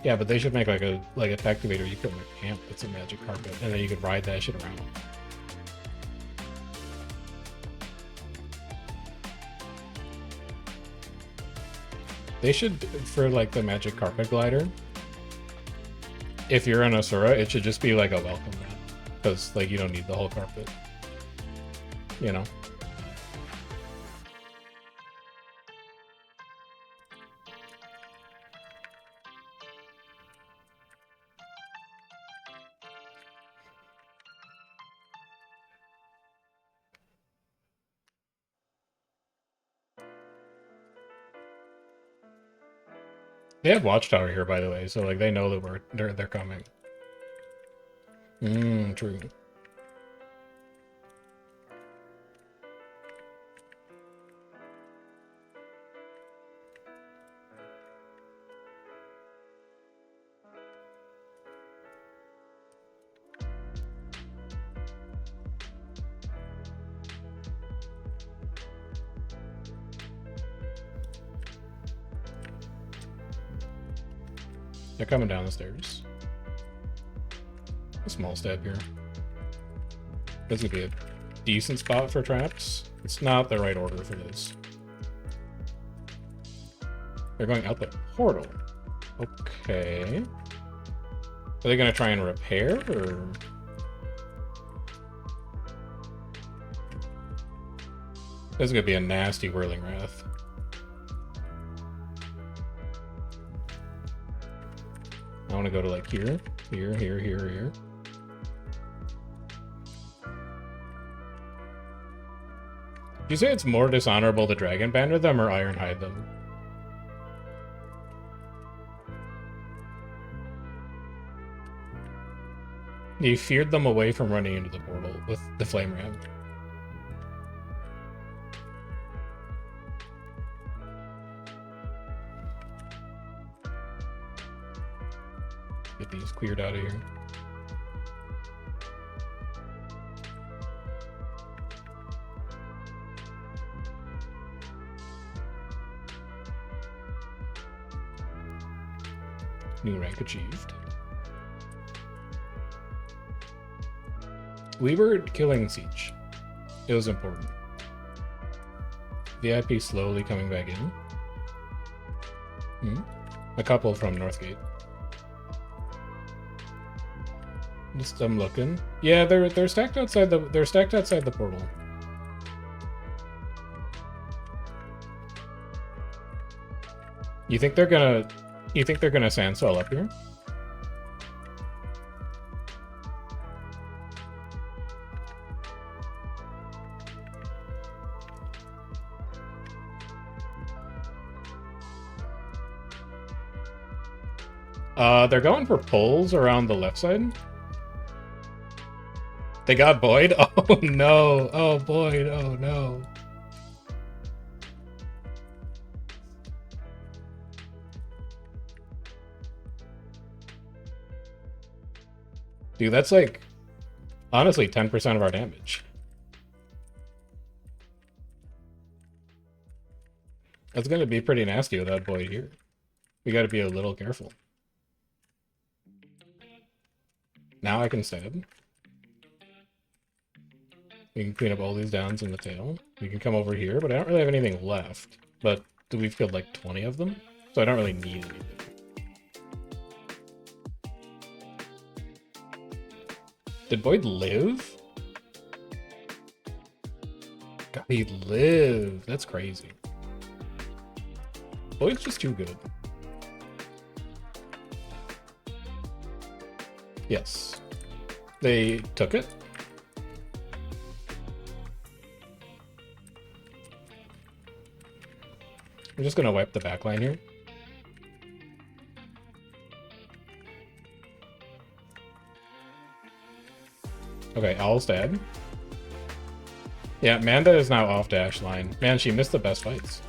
Yeah, but they should make like a activator you put in a camp that's a magic carpet, and then you could ride that shit around. They should, for like the magic carpet glider, if you're an Asura, it should just be like a welcome mat, because like you don't need the whole carpet, you know. They have Watchtower here, by the way, so like they know that they're coming. True. They're coming down the stairs. A small stab here. This would be a decent spot for traps. It's not the right order for this. They're going out the portal. Okay. Are they gonna try and repair, or? This is gonna be a nasty whirling wrath. I want to go to like here, here, here, here, here. Do you say it's more dishonorable to Dragon Banner them or Ironhide them? You feared them away from running into the portal with the flame ram. Get these cleared out of here. New rank achieved. We were killing Siege. It was important. VIP slowly coming back in. A couple from Northgate. Just I'm looking. Yeah, they're stacked outside the portal. You think they're gonna sandstall up here? They're going for pulls around the left side. They got Boyd? Oh no! Oh Boyd, oh no. Dude, that's like, honestly, 10% of our damage. That's gonna be pretty nasty without Boyd here. We gotta be a little careful. Now I can stab. We can clean up all these downs in the tail. We can come over here, but I don't really have anything left. But we've killed like 20 of them, so I don't really need anything. Did Boyd live? God, he lived. That's crazy. Boyd's just too good. Yes. They took it. I'm just gonna wipe the backline here. Okay, Owl's dead. Yeah, Manda is now off dash line. Man, she missed the best fights.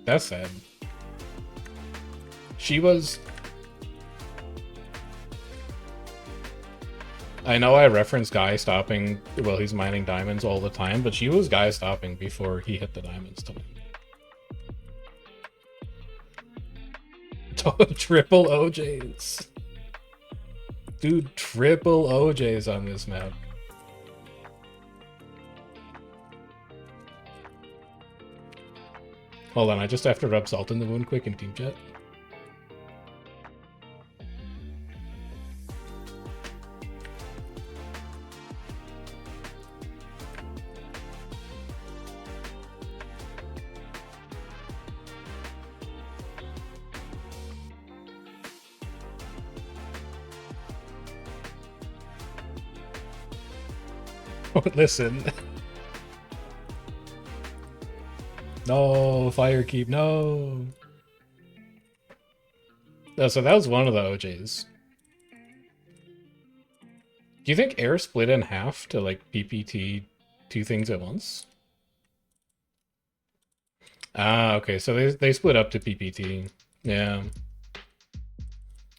That's sad. She was... I know I reference Guy stopping while he's mining diamonds all the time, but she was Guy stopping before he hit the diamonds tonight. Triple OJs. Dude, triple OJs on this map. Hold on, I just have to rub salt in the wound quick in team chat. Listen. No, fire keep, no. Oh, so that was one of the OJs. Do you think air split in half to like PPT two things at once? Ah, okay, so they split up to PPT. Yeah.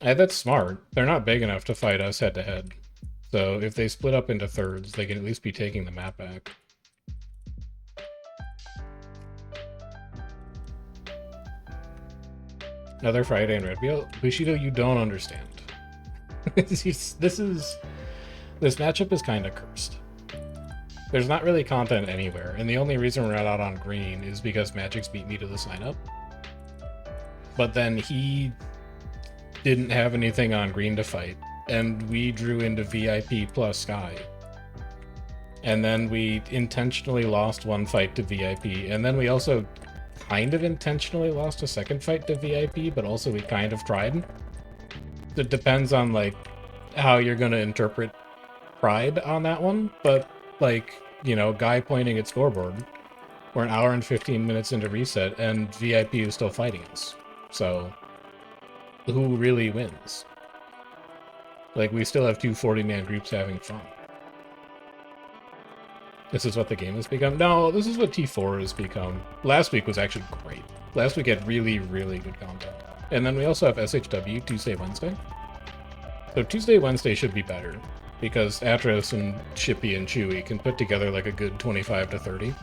That's smart. They're not big enough to fight us head to head. So if they split up into thirds, they can at least be taking the map back. Another Friday in RedBL? Bushido, you don't understand. This matchup is kind of cursed. There's not really content anywhere, and the only reason we're not out on green is because Magix beat me to the sign-up. But then he didn't have anything on green to fight, and we drew into VIP plus Sky. And then we intentionally lost one fight to VIP, and then we also kind of intentionally lost a second fight to VIP, but also we kind of tried. It depends on, like, how you're going to interpret pride on that one, but, like, you know, guy pointing at scoreboard, we're an hour and 15 minutes into reset, and VIP is still fighting us. So, who really wins? Like, we still have two 40-man groups having fun. This is what the game has become? No, this is what T4 has become. Last week was actually great. Last week had really, really good content. And then we also have SHW Tuesday, Wednesday. So Tuesday, Wednesday should be better, because Atros and Shippy and Chewy can put together like a good 25 to 30.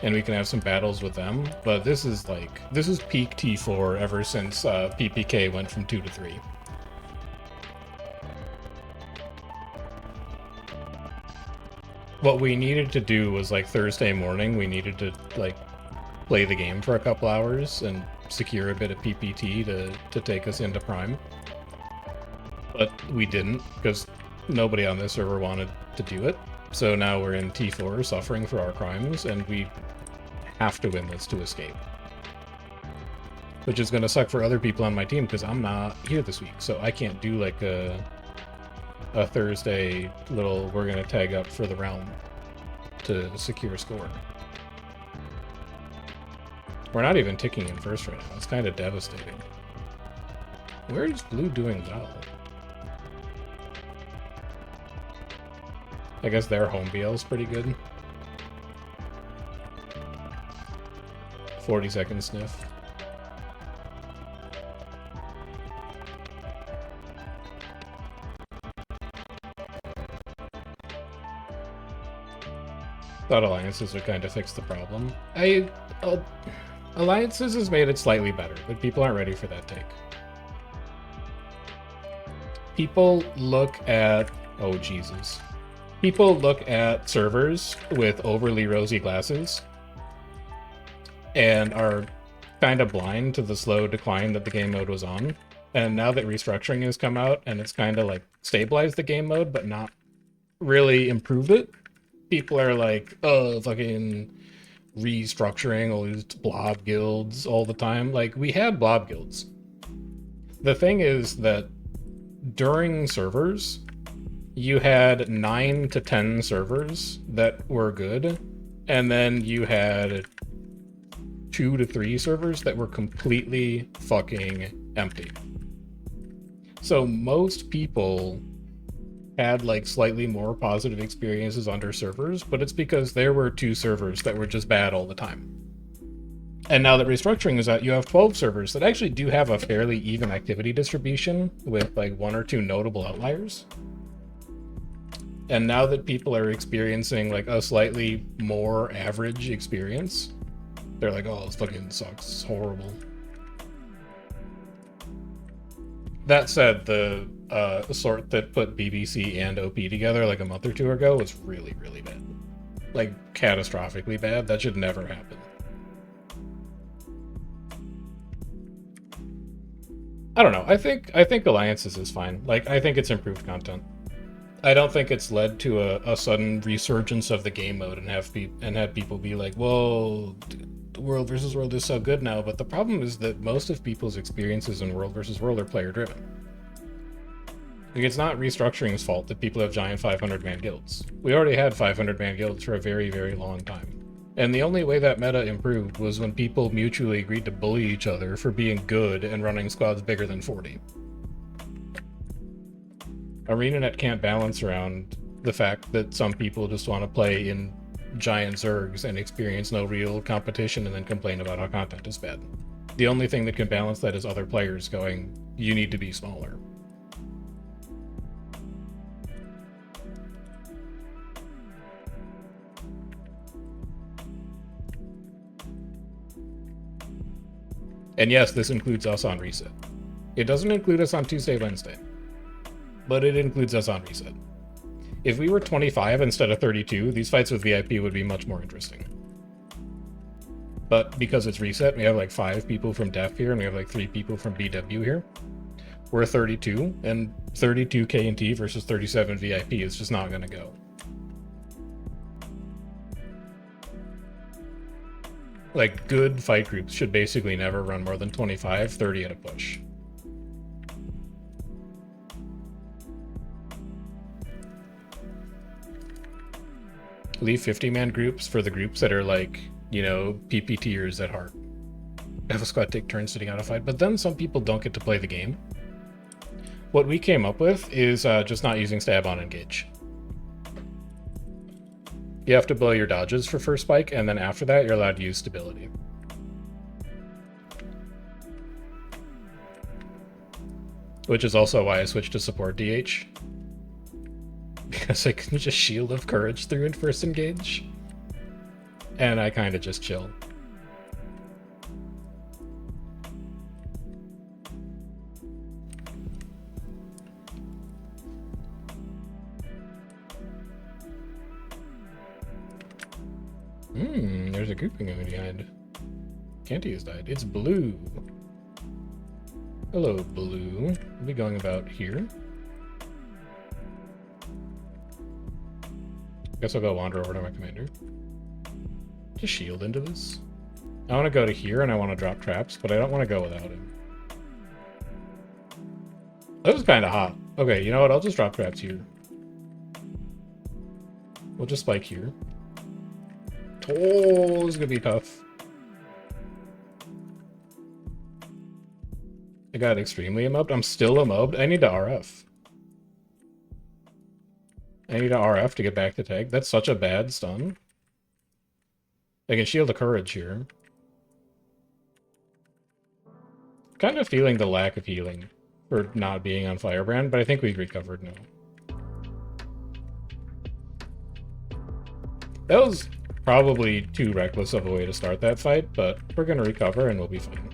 And we can have some battles with them. But this is peak T4 ever since PPK went from 2 to 3. What we needed to do was, like, Thursday morning, we needed to, like, play the game for a couple hours and secure a bit of PPT to take us into Prime. But we didn't, because nobody on this server wanted to do it. So now we're in T4, suffering for our crimes, and we have to win this to escape. Which is going to suck for other people on my team, because I'm not here this week, so I can't do, like, a Thursday little, we're going to tag up for the realm to secure a score. We're not even ticking in first right now. It's kind of devastating. Where is blue doing well? I guess their home BL is pretty good. 40-second sniff. Thought alliances would kind of fix the problem. Alliances has made it slightly better, but people aren't ready for that take. People look at... oh, Jesus. People look at servers with overly rosy glasses and are kind of blind to the slow decline that the game mode was on. And now that restructuring has come out and it's kind of like stabilized the game mode, but not really improved it, people are like, oh, fucking restructuring all these blob guilds all the time. Like, we had blob guilds. The thing is that during servers, you had 9 to 10 servers that were good, and then you had 2 to 3 servers that were completely fucking empty. So most people had, like, slightly more positive experiences under servers, but it's because there were 2 servers that were just bad all the time. And now that restructuring is out, you have 12 servers that actually do have a fairly even activity distribution with, like, 1 or 2 notable outliers. And now that people are experiencing, like, a slightly more average experience, they're like, oh, this fucking sucks, it's horrible. That said, the sort that put BBC and OP together like a month or 2 ago was really, really bad. Like, catastrophically bad. That should never happen. I don't know. I think Alliances is fine. Like, I think it's improved content. I don't think it's led to a sudden resurgence of the game mode and have people be like, whoa, World vs. World is so good now. But the problem is that most of people's experiences in World vs. World are player driven. Like, it's not restructuring's fault that people have giant 500-man guilds. We already had 500-man guilds for a very, very long time. And the only way that meta improved was when people mutually agreed to bully each other for being good and running squads bigger than 40. ArenaNet can't balance around the fact that some people just want to play in giant zergs and experience no real competition and then complain about how content is bad. The only thing that can balance that is other players going, you need to be smaller. And yes, this includes us on reset. It doesn't include us on Tuesday, Wednesday, but it includes us on reset. If we were 25 instead of 32, these fights with VIP would be much more interesting. But because it's reset, we have like 5 people from Def here, and we have like 3 people from BW here. We're 32, and 32 K&T versus 37 VIP is just not going to go. Like, good fight groups should basically never run more than 25, 30 at a push. Leave 50-man groups for the groups that are like, you know, PPTers at heart. Have a squad take turns sitting out a fight, but then some people don't get to play the game. What we came up with is just not using stab on engage. You have to blow your dodges for first spike, and then after that, you're allowed to use stability. Which is also why I switched to support DH. Because I can just Shield of Courage through in first engage. And I kind of just chill. There's a grouping over behind. Canty has died. It's blue. Hello, blue. We'll be going about here. Guess I'll go wander over to my commander. Just shield into this. I want to go to here and I want to drop traps, but I don't want to go without him. That was kind of hot. Okay, you know what? I'll just drop traps here. We'll just spike here. Oh, this is gonna be tough. I got extremely emobbed. I'm still emobbed. I need to RF. I need to RF to get back to tag. That's such a bad stun. I can shield the courage here. Kind of feeling the lack of healing for not being on Firebrand, but I think we've recovered now. That was probably too reckless of a way to start that fight, but we're gonna recover and we'll be fine.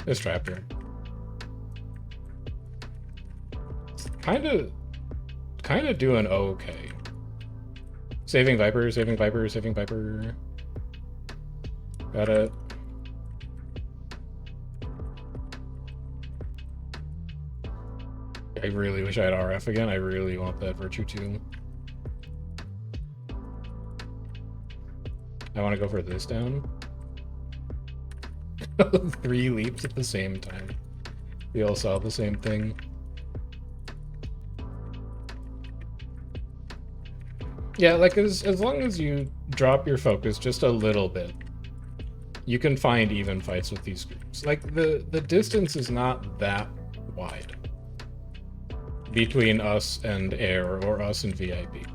There's trap here. Kind of doing okay. Saving Viper, saving Viper, saving Viper. Got it. I really wish I had RF again. I really want that Virtue too. I want to go for this down. 3 leaps at the same time. We all saw the same thing. Yeah, like as long as you drop your focus just a little bit, you can find even fights with these groups. Like the distance is not that wide between us and Air or us and VIP.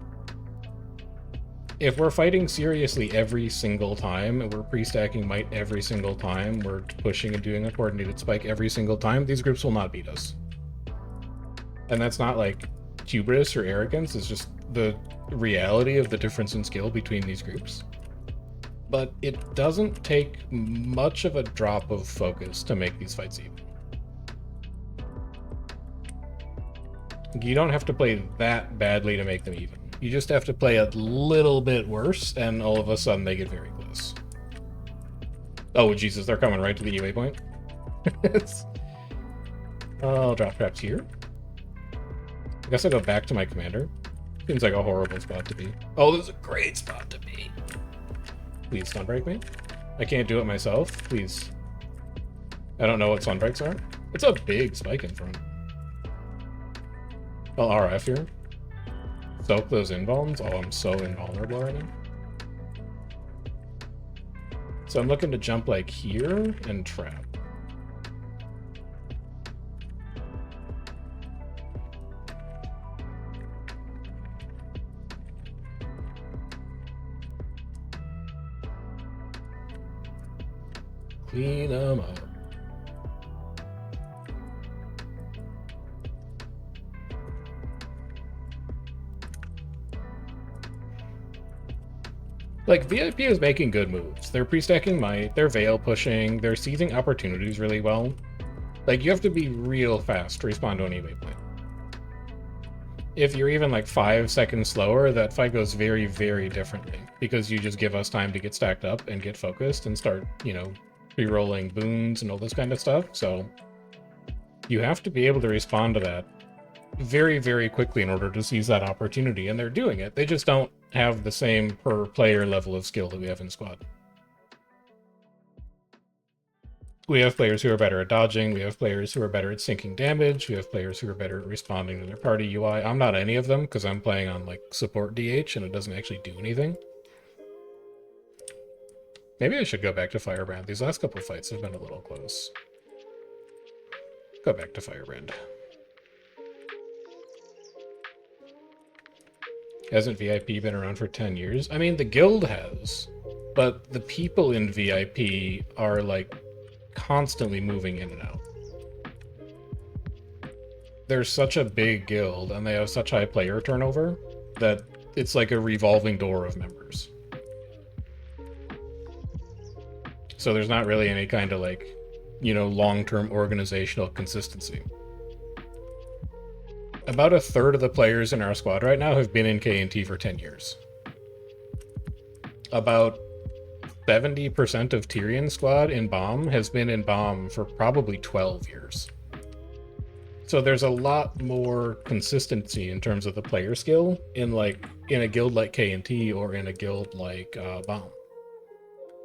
If we're fighting seriously every single time, and we're pre-stacking might every single time, we're pushing and doing a coordinated spike every single time, these groups will not beat us. And that's not like hubris or arrogance, it's just the reality of the difference in skill between these groups. But it doesn't take much of a drop of focus to make these fights even. You don't have to play that badly to make them even. You just have to play a little bit worse, and all of a sudden they get very close. Oh, Jesus, they're coming right to the UA point. I'll drop traps here. I guess I'll go back to my commander. Seems like a horrible spot to be. Oh, this is a great spot to be. Please sunbreak me. I can't do it myself. Please. I don't know what sunbreaks are. It's a big spike in front. I'll RF here. Soak those invulns. Oh, I'm so invulnerable right now. So I'm looking to jump like here and trap. Clean them up. Like, VIP is making good moves. They're pre-stacking might, they're veil pushing, they're seizing opportunities really well. Like, you have to be real fast to respond to an E-Wave point. If you're even like 5 seconds slower, that fight goes very, very differently, because you just give us time to get stacked up and get focused and start, you know, re-rolling boons and all this kind of stuff. So you have to be able to respond to that very, very quickly in order to seize that opportunity, and they're doing it. They just don't have the same per player level of skill that we have in squad. We have players who are better at dodging, we have players who are better at sinking damage, we have players who are better at responding to their party UI. I'm not any of them, because I'm playing on, like, support DH, and it doesn't actually do anything. Maybe I should go back to Firebrand. These last couple fights have been a little close. Go back to Firebrand. Hasn't VIP been around for 10 years? I mean, the guild has, but the people in VIP are, like, constantly moving in and out. They're such a big guild, and they have such high player turnover, that it's like a revolving door of members. So there's not really any kind of, like, you know, long-term organizational consistency. About a third of the players in our squad right now have been in K&T for 10 years. About 70% of Tyrion's squad in Bomb has been in Bomb for probably 12 years. So there's a lot more consistency in terms of the player skill in a guild like K&T or in a guild like Bomb.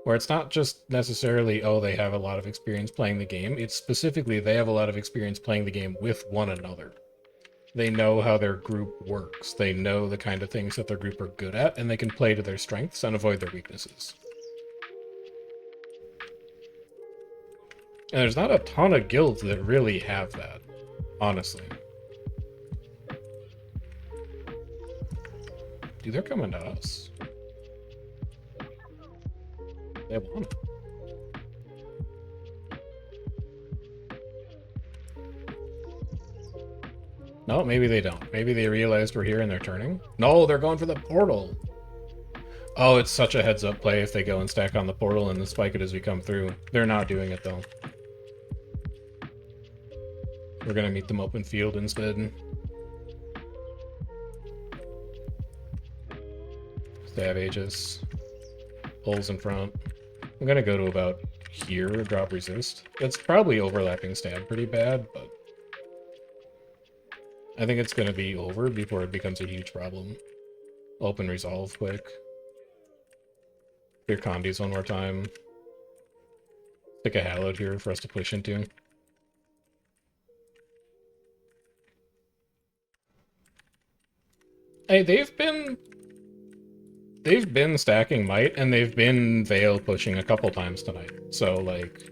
Where it's not just necessarily, oh, they have a lot of experience playing the game, it's specifically they have a lot of experience playing the game with one another. They know how their group works, they know the kind of things that their group are good at, and they can play to their strengths and avoid their weaknesses. And there's not a ton of guilds that really have that, honestly. Dude, they're coming to us. They won. No, maybe they don't. Maybe they realized we're here and they're turning. No, they're going for the portal. Oh, it's such a heads-up play if they go and stack on the portal and then spike it as we come through. They're not doing it, though. We're gonna meet them open field instead. They have Aegis. Holes in front. I'm gonna go to about here, drop resist. It's probably overlapping stab pretty bad, but I think it's gonna be over before it becomes a huge problem. Open resolve quick. Clear condies one more time. Stick a hallowed here for us to push into. Hey, they've been stacking might, and they've been Veil pushing a couple times tonight. So, like,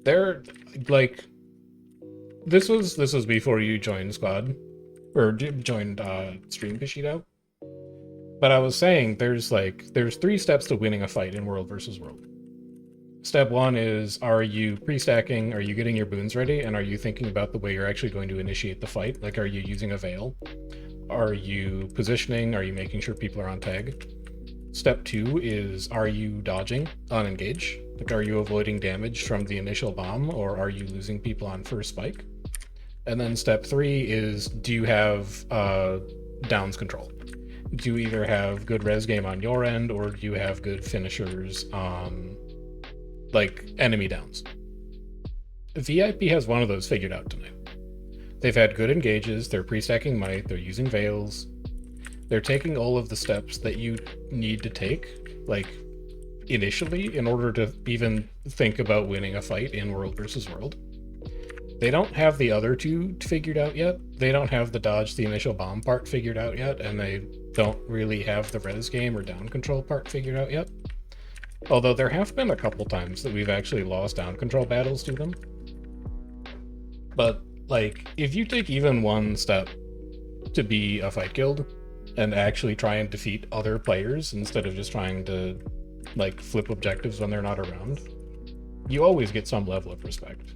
they're, like, this was before you joined squad, or joined stream Bushido. But I was saying, there's 3 steps to winning a fight in World versus World. Step 1 is, are you pre-stacking, are you getting your boons ready, and are you thinking about the way you're actually going to initiate the fight? Like, are you using a Veil? Are you positioning? Are you making sure people are on tag? Step 2 is, are you dodging on engage? Like, are you avoiding damage from the initial bomb, or are you losing people on first spike? And then step 3 is, do you have downs control? Do you either have good res game on your end, or do you have good finishers on, like, enemy downs? VIP has one of those figured out tonight. They've had good engages, they're pre-stacking might, they're using Veils. They're taking all of the steps that you need to take, like, initially, in order to even think about winning a fight in World versus World. They don't have the other 2 figured out yet. They don't have the dodge the initial bomb part figured out yet, and they don't really have the res game or down control part figured out yet. Although there have been a couple times that we've actually lost down control battles to them. But, like, if you take even one step to be a fight guild and actually try and defeat other players instead of just trying to, like, flip objectives when they're not around, you always get some level of respect.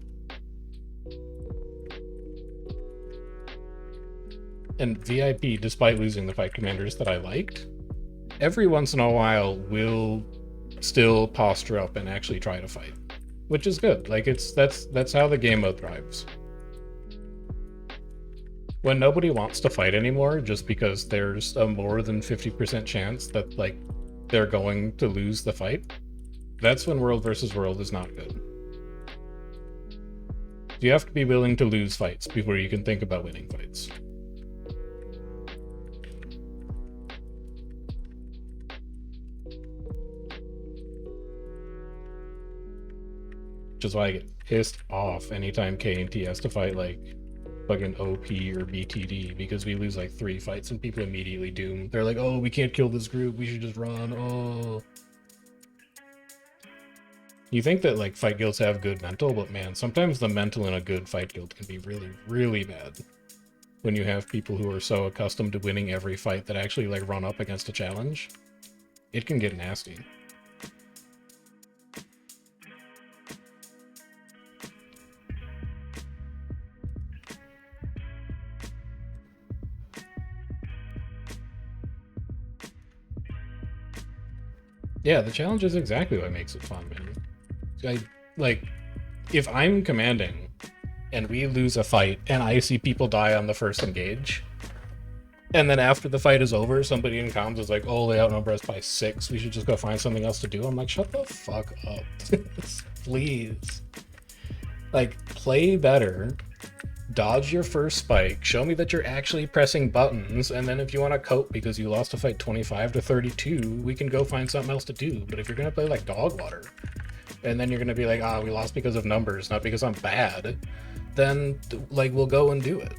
And VIP, despite losing the fight commanders that I liked, every once in a while will still posture up and actually try to fight, which is good. Like, that's how the game mode thrives. when nobody wants to fight anymore just because there's a more than 50% chance that, like, they're going to lose the fight, that's when world versus world is not good. You have to be willing to lose fights before you can think about winning fights. Which is why I get pissed off anytime K&T has to fight, like, fucking OP or BTD, because we lose like 3 fights and people immediately doom. They're like, oh, we can't kill this group, we should just run, oh. You think that, like, fight guilds have good mental, but man, sometimes the mental in a good fight guild can be really, really bad. When you have people who are so accustomed to winning every fight that actually, like, run up against a challenge, it can get nasty. Yeah, the challenge is exactly what makes it fun, man. Like, if I'm commanding and we lose a fight and I see people die on the first engage, and then after the fight is over, somebody in comms is like, oh, they outnumber us by 6, we should just go find something else to do. I'm like, shut the fuck up. Please. Like, play better. Dodge your first spike, show me that you're actually pressing buttons, and then if you want to cope because you lost a fight 25 to 32, we can go find something else to do. But if you're going to play like dog water, and then you're going to be like, ah, we lost because of numbers, not because I'm bad, then, like, we'll go and do it.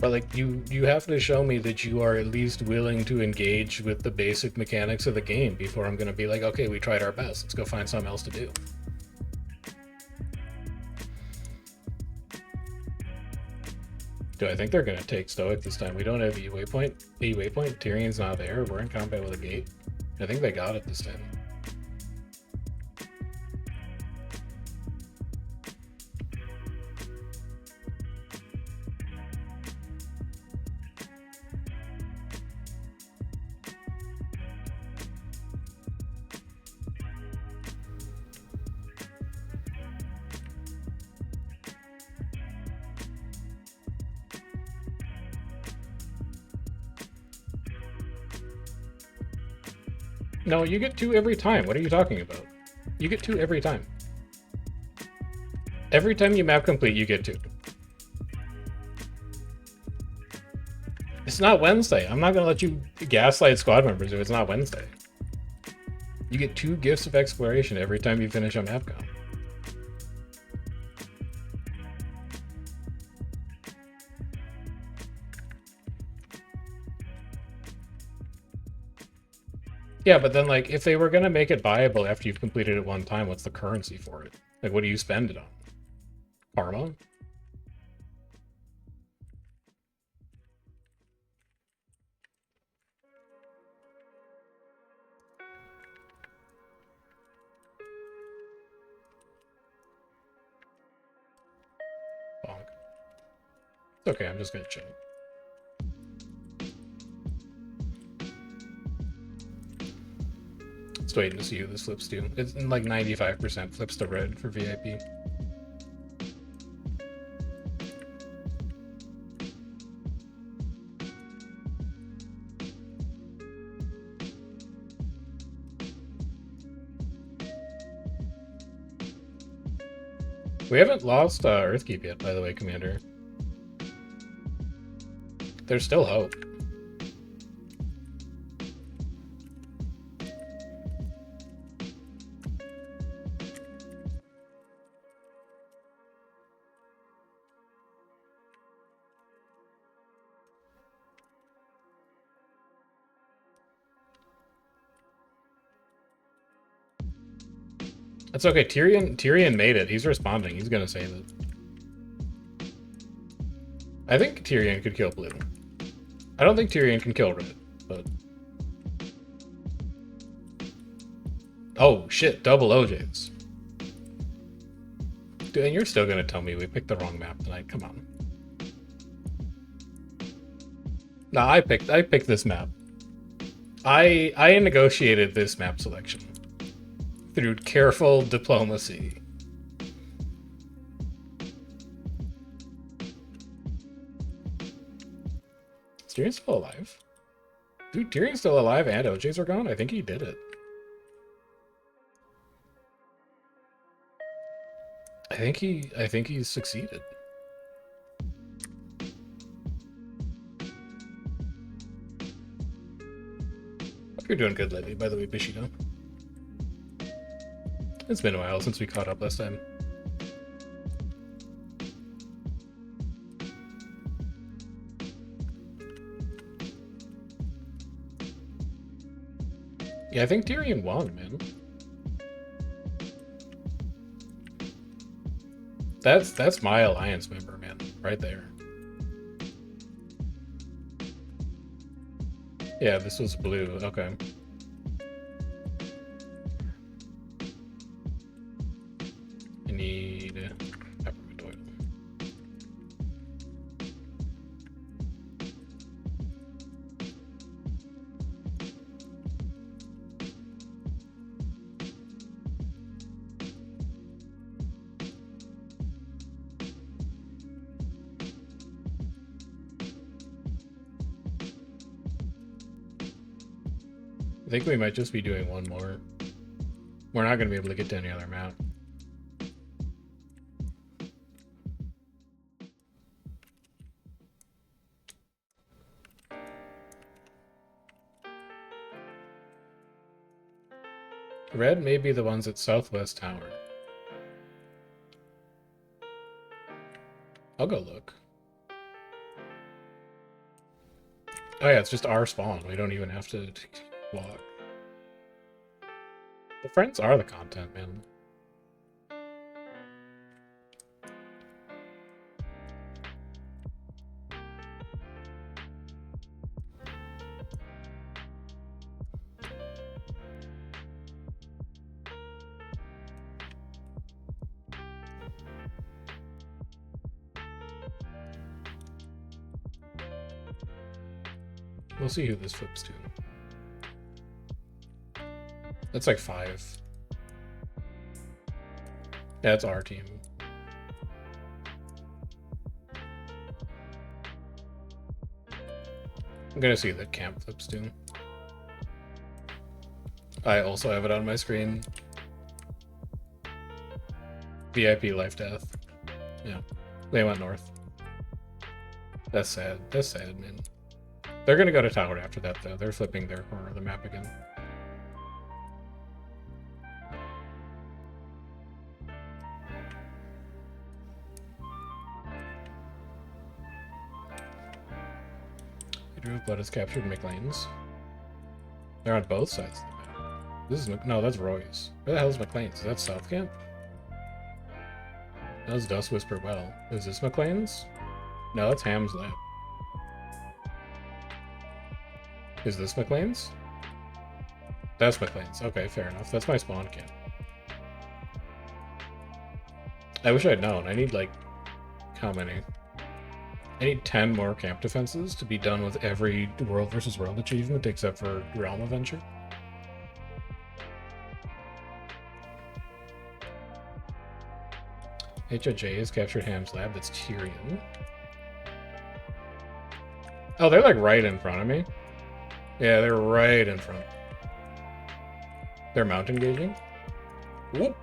But, like, you have to show me that you are at least willing to engage with the basic mechanics of the game before I'm going to be like, okay, we tried our best. Let's go find something else to do. Do I think they're going to take Stoic this time? We don't have E waypoint. E waypoint. Tyrion's not there. We're in combat with a gate. I think they got it this time. No, you get 2 every time. What are you talking about? You get 2 every time. Every time you map complete, you get 2. It's not Wednesday. I'm not going to let you gaslight squad members if it's not Wednesday. You get 2 gifts of exploration every time you finish a map comp. Yeah, but then, like, if they were going to make it viable after you've completed it one time, what's the currency for it? Like, what do you spend it on? Karma? Bonk. It's okay, I'm just going to chill. Just waiting to see who this flips to. It's like 95% flips to red for VIP. We haven't lost Earthkeep yet, by the way, Commander. There's still hope. That's okay. Tyrion made it. He's responding. He's gonna save it. I think Tyrion could kill blue. I don't think Tyrion can kill red, but... Oh, shit. Double OJs. Dude, and you're still gonna tell me we picked the wrong map tonight. Come on. Nah, I picked this map. I negotiated this map selection. through careful diplomacy. Is Tyrion still alive? Dude, Tyrion's still alive and OJs are gone? I think he did it. I think he's succeeded. Hope you're doing good lately, by the way, Bushido. It's been a while since we caught up last time. Yeah, I think Tyrion won, man. That's my alliance member, man, right there. Yeah, this was blue. Okay. I need peppermint oil. I think we might just be doing one more. We're not going to be able to get to any other map. Red may be the ones at Southwest Tower. I'll go look. Oh yeah, it's just our spawn. We don't even have to walk. The friends are the content, man. We'll see who this flips to. That's like 5. Yeah, it's our team. I'm gonna see that camp flips to. I also have it on my screen. VIP life death. Yeah, they went north. That's sad. That's sad, man. They're gonna go to tower after that, though. They're flipping their corner of the map again. Blood has captured McLean's. They're on both sides of the map. This is no, that's Roy's. Where the hell is McLean's? Is that South Camp? That was Dust Whisper Well. Is this McLean's? No, that's Ham's Lab. Is this McLean's? That's McLean's. Okay, fair enough. That's my spawn camp. I wish I'd known. I need like how many? I need 10 more camp defenses to be done with every World versus World achievement except for Realm Adventure. HOJ has captured Ham's Lab. That's Tyrion. Oh, they're like right in front of me. Yeah, they're right in front. They're mount engaging. Whoop.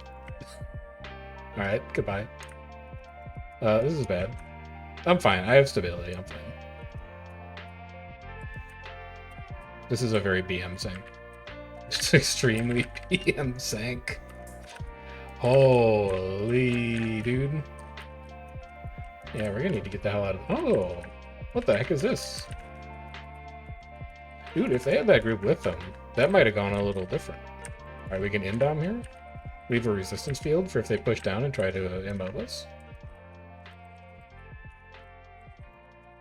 Alright, goodbye. This is bad. I'm fine. I have stability. I'm fine. This is a very BM sank. It's extremely BM sank. Holy dude. Yeah, we're gonna need to get the hell out of... Oh! What the heck is this? Dude, if they had that group with them, that might have gone a little different. Alright, we can indom here. Leave a resistance field for if they push down and try to emote us.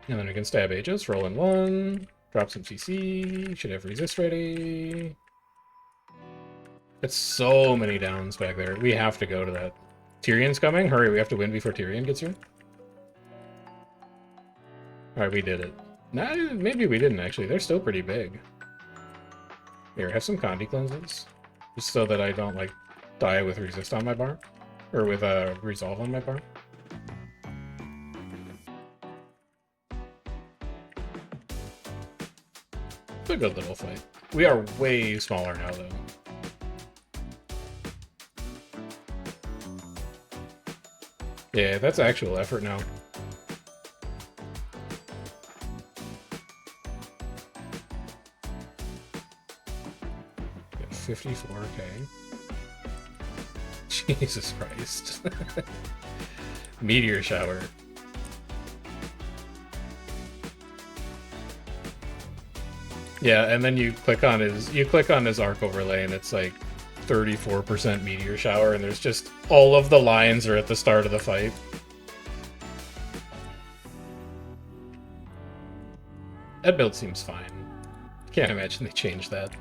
And then we can stab Aegis, roll in 1, drop some CC, should have resist ready. It's so many downs back there. We have to go to that. Tyrion's coming. Hurry, we have to win before Tyrion gets here. Alright, we did it. Nah, maybe we didn't actually. They're still pretty big. Here, have some Condi cleanses. Just so that I don't, like, die with resist on my bar? Or with resolve on my bar? It's a good little fight. We are way smaller now, though. Yeah, that's actual effort now. Got 54k. Jesus Christ. Meteor shower. Yeah, and then you click on his arc overlay and it's like 34% meteor shower, and there's just all of the lines are at the start of the fight. That build seems fine. Can't imagine they changed that.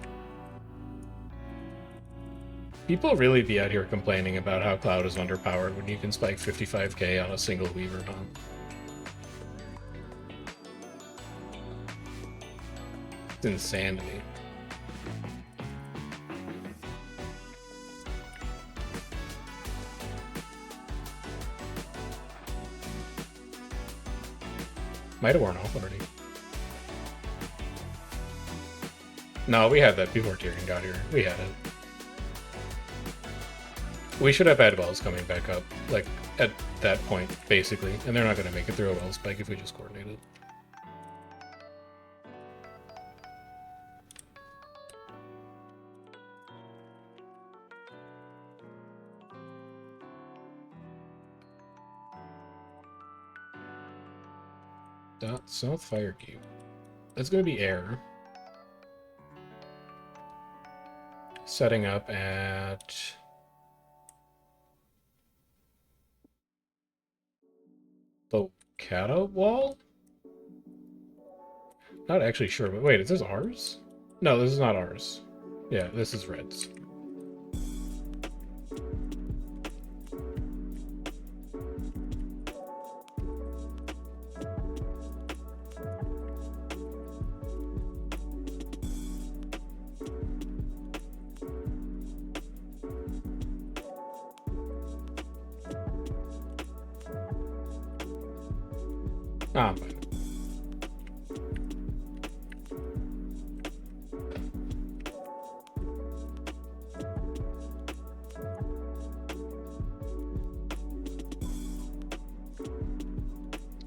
People really be out here complaining about how Cloud is underpowered when you can spike 55k on a single Weaver pump. It's insanity. Might have worn off already. No, we had that before Tyrion got here. We had it. We should have had wells coming back up, like, at that point, basically. And they're not going to make it through a well spike if we just coordinate it. South Fire Cube. That's going to be air. Setting up at... the Kata wall? Not actually sure, but wait, is this ours? No, this is not ours. Yeah, this is Red's. Ah, I'm fine.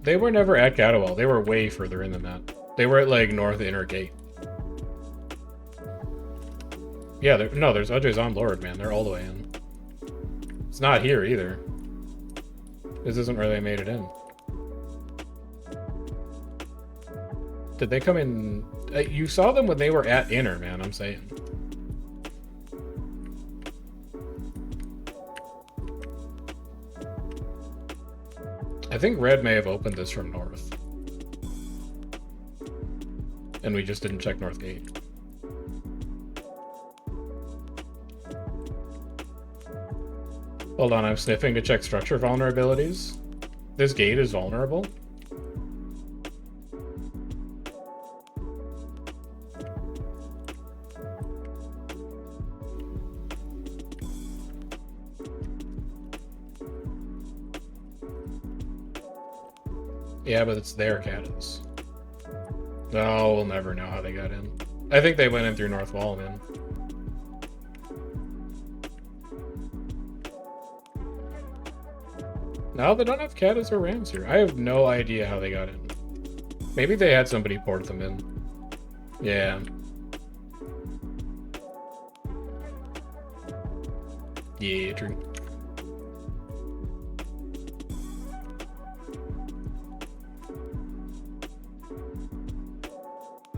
They were never at Gadawal. They were way further in than that. They were at, like, North Inner Gate. Yeah, no, there's Ujja's on Lord, man. They're all the way in. It's not here, either. This isn't where they made it in. Did they come in? You saw them when they were at Inner, man, I'm saying. I think Red may have opened this from North. And we just didn't check North Gate. Hold on, I'm sniffing to check structure vulnerabilities. This gate is vulnerable. Yeah, but it's their cannons. No, we'll never know how they got in. I think they went in through North Wall, man. No, they don't have Katas or Rams here. I have no idea how they got in. Maybe they had somebody port them in. Yeah. Yeah, true.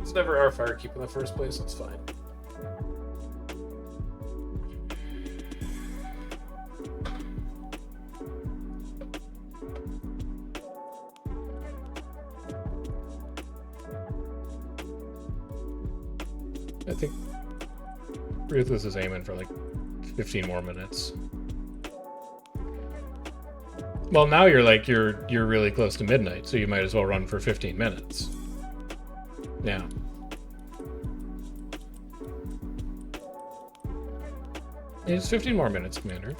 It's never our firekeep in the first place, that's fine. I think Ruthless is aiming for like 15 more minutes. Well, now you're like you're really close to midnight, so you might as well run for 15 minutes. Yeah. It's 15 more minutes, Commander.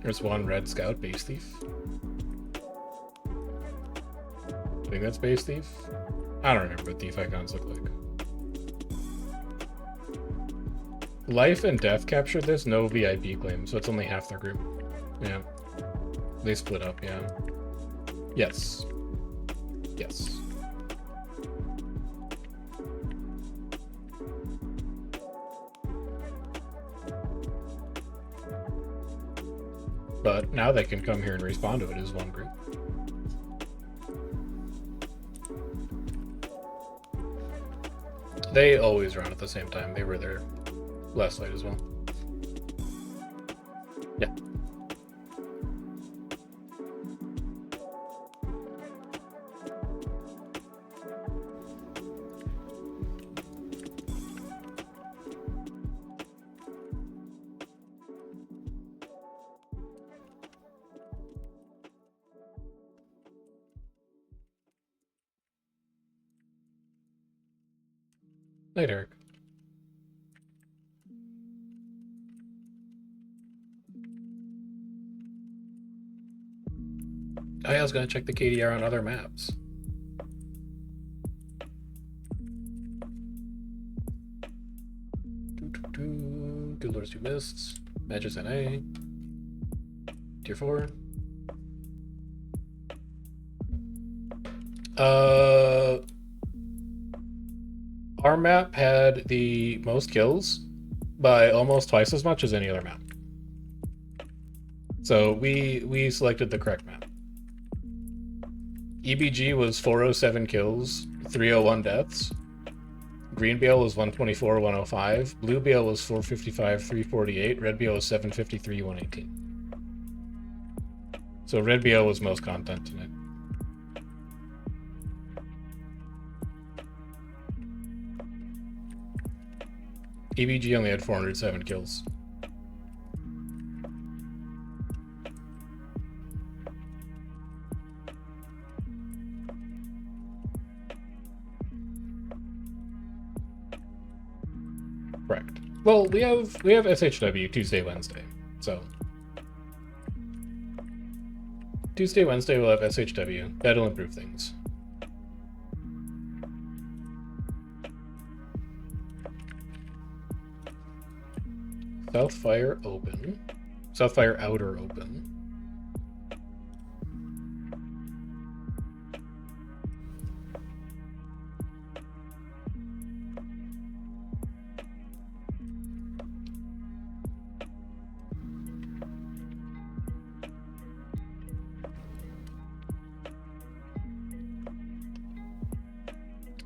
There's one red scout base thief. I think that's base thief. I don't remember what thief icons look like. Life and death captured this, no VIP claim, so it's only half their group. Yeah. They split up, yeah. Yes. Yes. But now they can come here and respond to it as one group. They always run at the same time. They were there last night as well. Yeah. Night, Eric. I was going to check the KDR on other maps. Good Lords 2 Mists. Matches NA. Tier 4. Our map had the most kills by almost twice as much as any other map. So we selected the correct map. EBG was 407 kills, 301 deaths. Green BL was 124, 105. Blue BL was 455, 348. Red BL was 753, 118. So Red BL was most content tonight. EBG only had 407 kills. Correct. Well, we have SHW Tuesday, Wednesday. So Tuesday, Wednesday we'll have SHW. That'll improve things. Southfire open. Southfire outer open.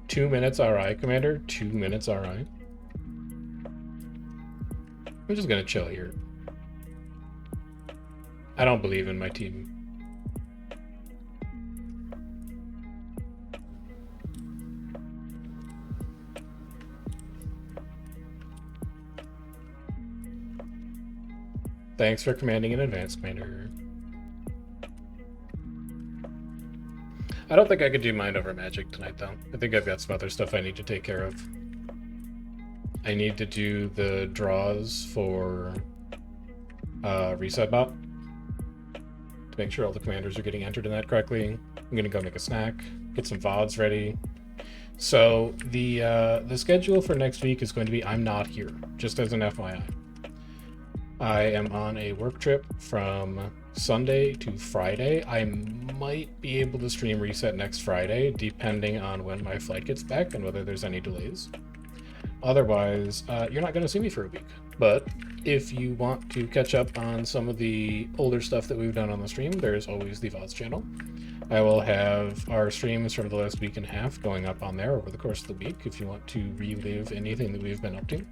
Two minutes RI, Commander. 2 minutes RI. I'm just gonna chill here. I don't believe in my team. Thanks for commanding in advance, Commander. I don't think I could do Mind Over Magic tonight, though. I think I've got some other stuff I need to take care of. I need to do the draws for Reset Bot to make sure all the commanders are getting entered in that correctly. I'm gonna go make a snack, get some VODs ready. So the schedule for next week is going to be I'm not here, just as an FYI. I am on a work trip from Sunday to Friday. I might be able to stream Reset next Friday, depending on when my flight gets back and whether there's any delays. Otherwise, you're not going to see me for a week. But if you want to catch up on some of the older stuff that we've done on the stream, there's always the VODs channel. I will have our streams from the last week and a half going up on there over the course of the week if you want to relive anything that we've been up to.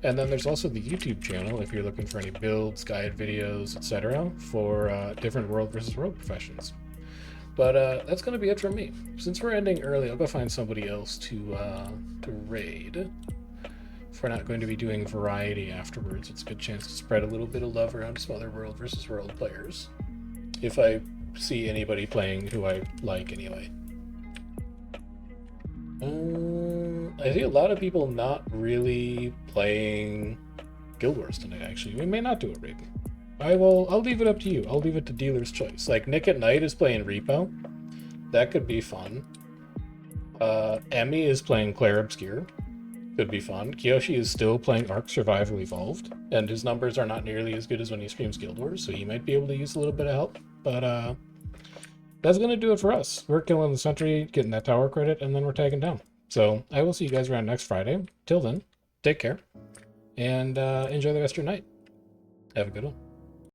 And then there's also the YouTube channel if you're looking for any builds, guide videos, etc. for different world versus world professions. But that's going to be it from me. Since we're ending early, I'll go find somebody else to raid if we're not going to be doing variety afterwards, it's a good chance to spread a little bit of love around some other World versus World players. If I see anybody playing who I like anyway. I see a lot of people not really playing Guild Wars tonight, actually. We may not do it, Raven. I'll leave it up to you. I'll leave it to dealer's choice. Like, Nick at Night is playing Repo. That could be fun. Emmy is playing Claire Obscure. Could be fun. Kiyoshi is still playing Ark Survival Evolved, and his numbers are not nearly as good as when he streams Guild Wars, so he might be able to use a little bit of help. But that's going to do it for us. We're killing the sentry, getting that tower credit, and then we're tagging down. So I will see you guys around next Friday. Till then, take care, and enjoy the rest of your night. Have a good one.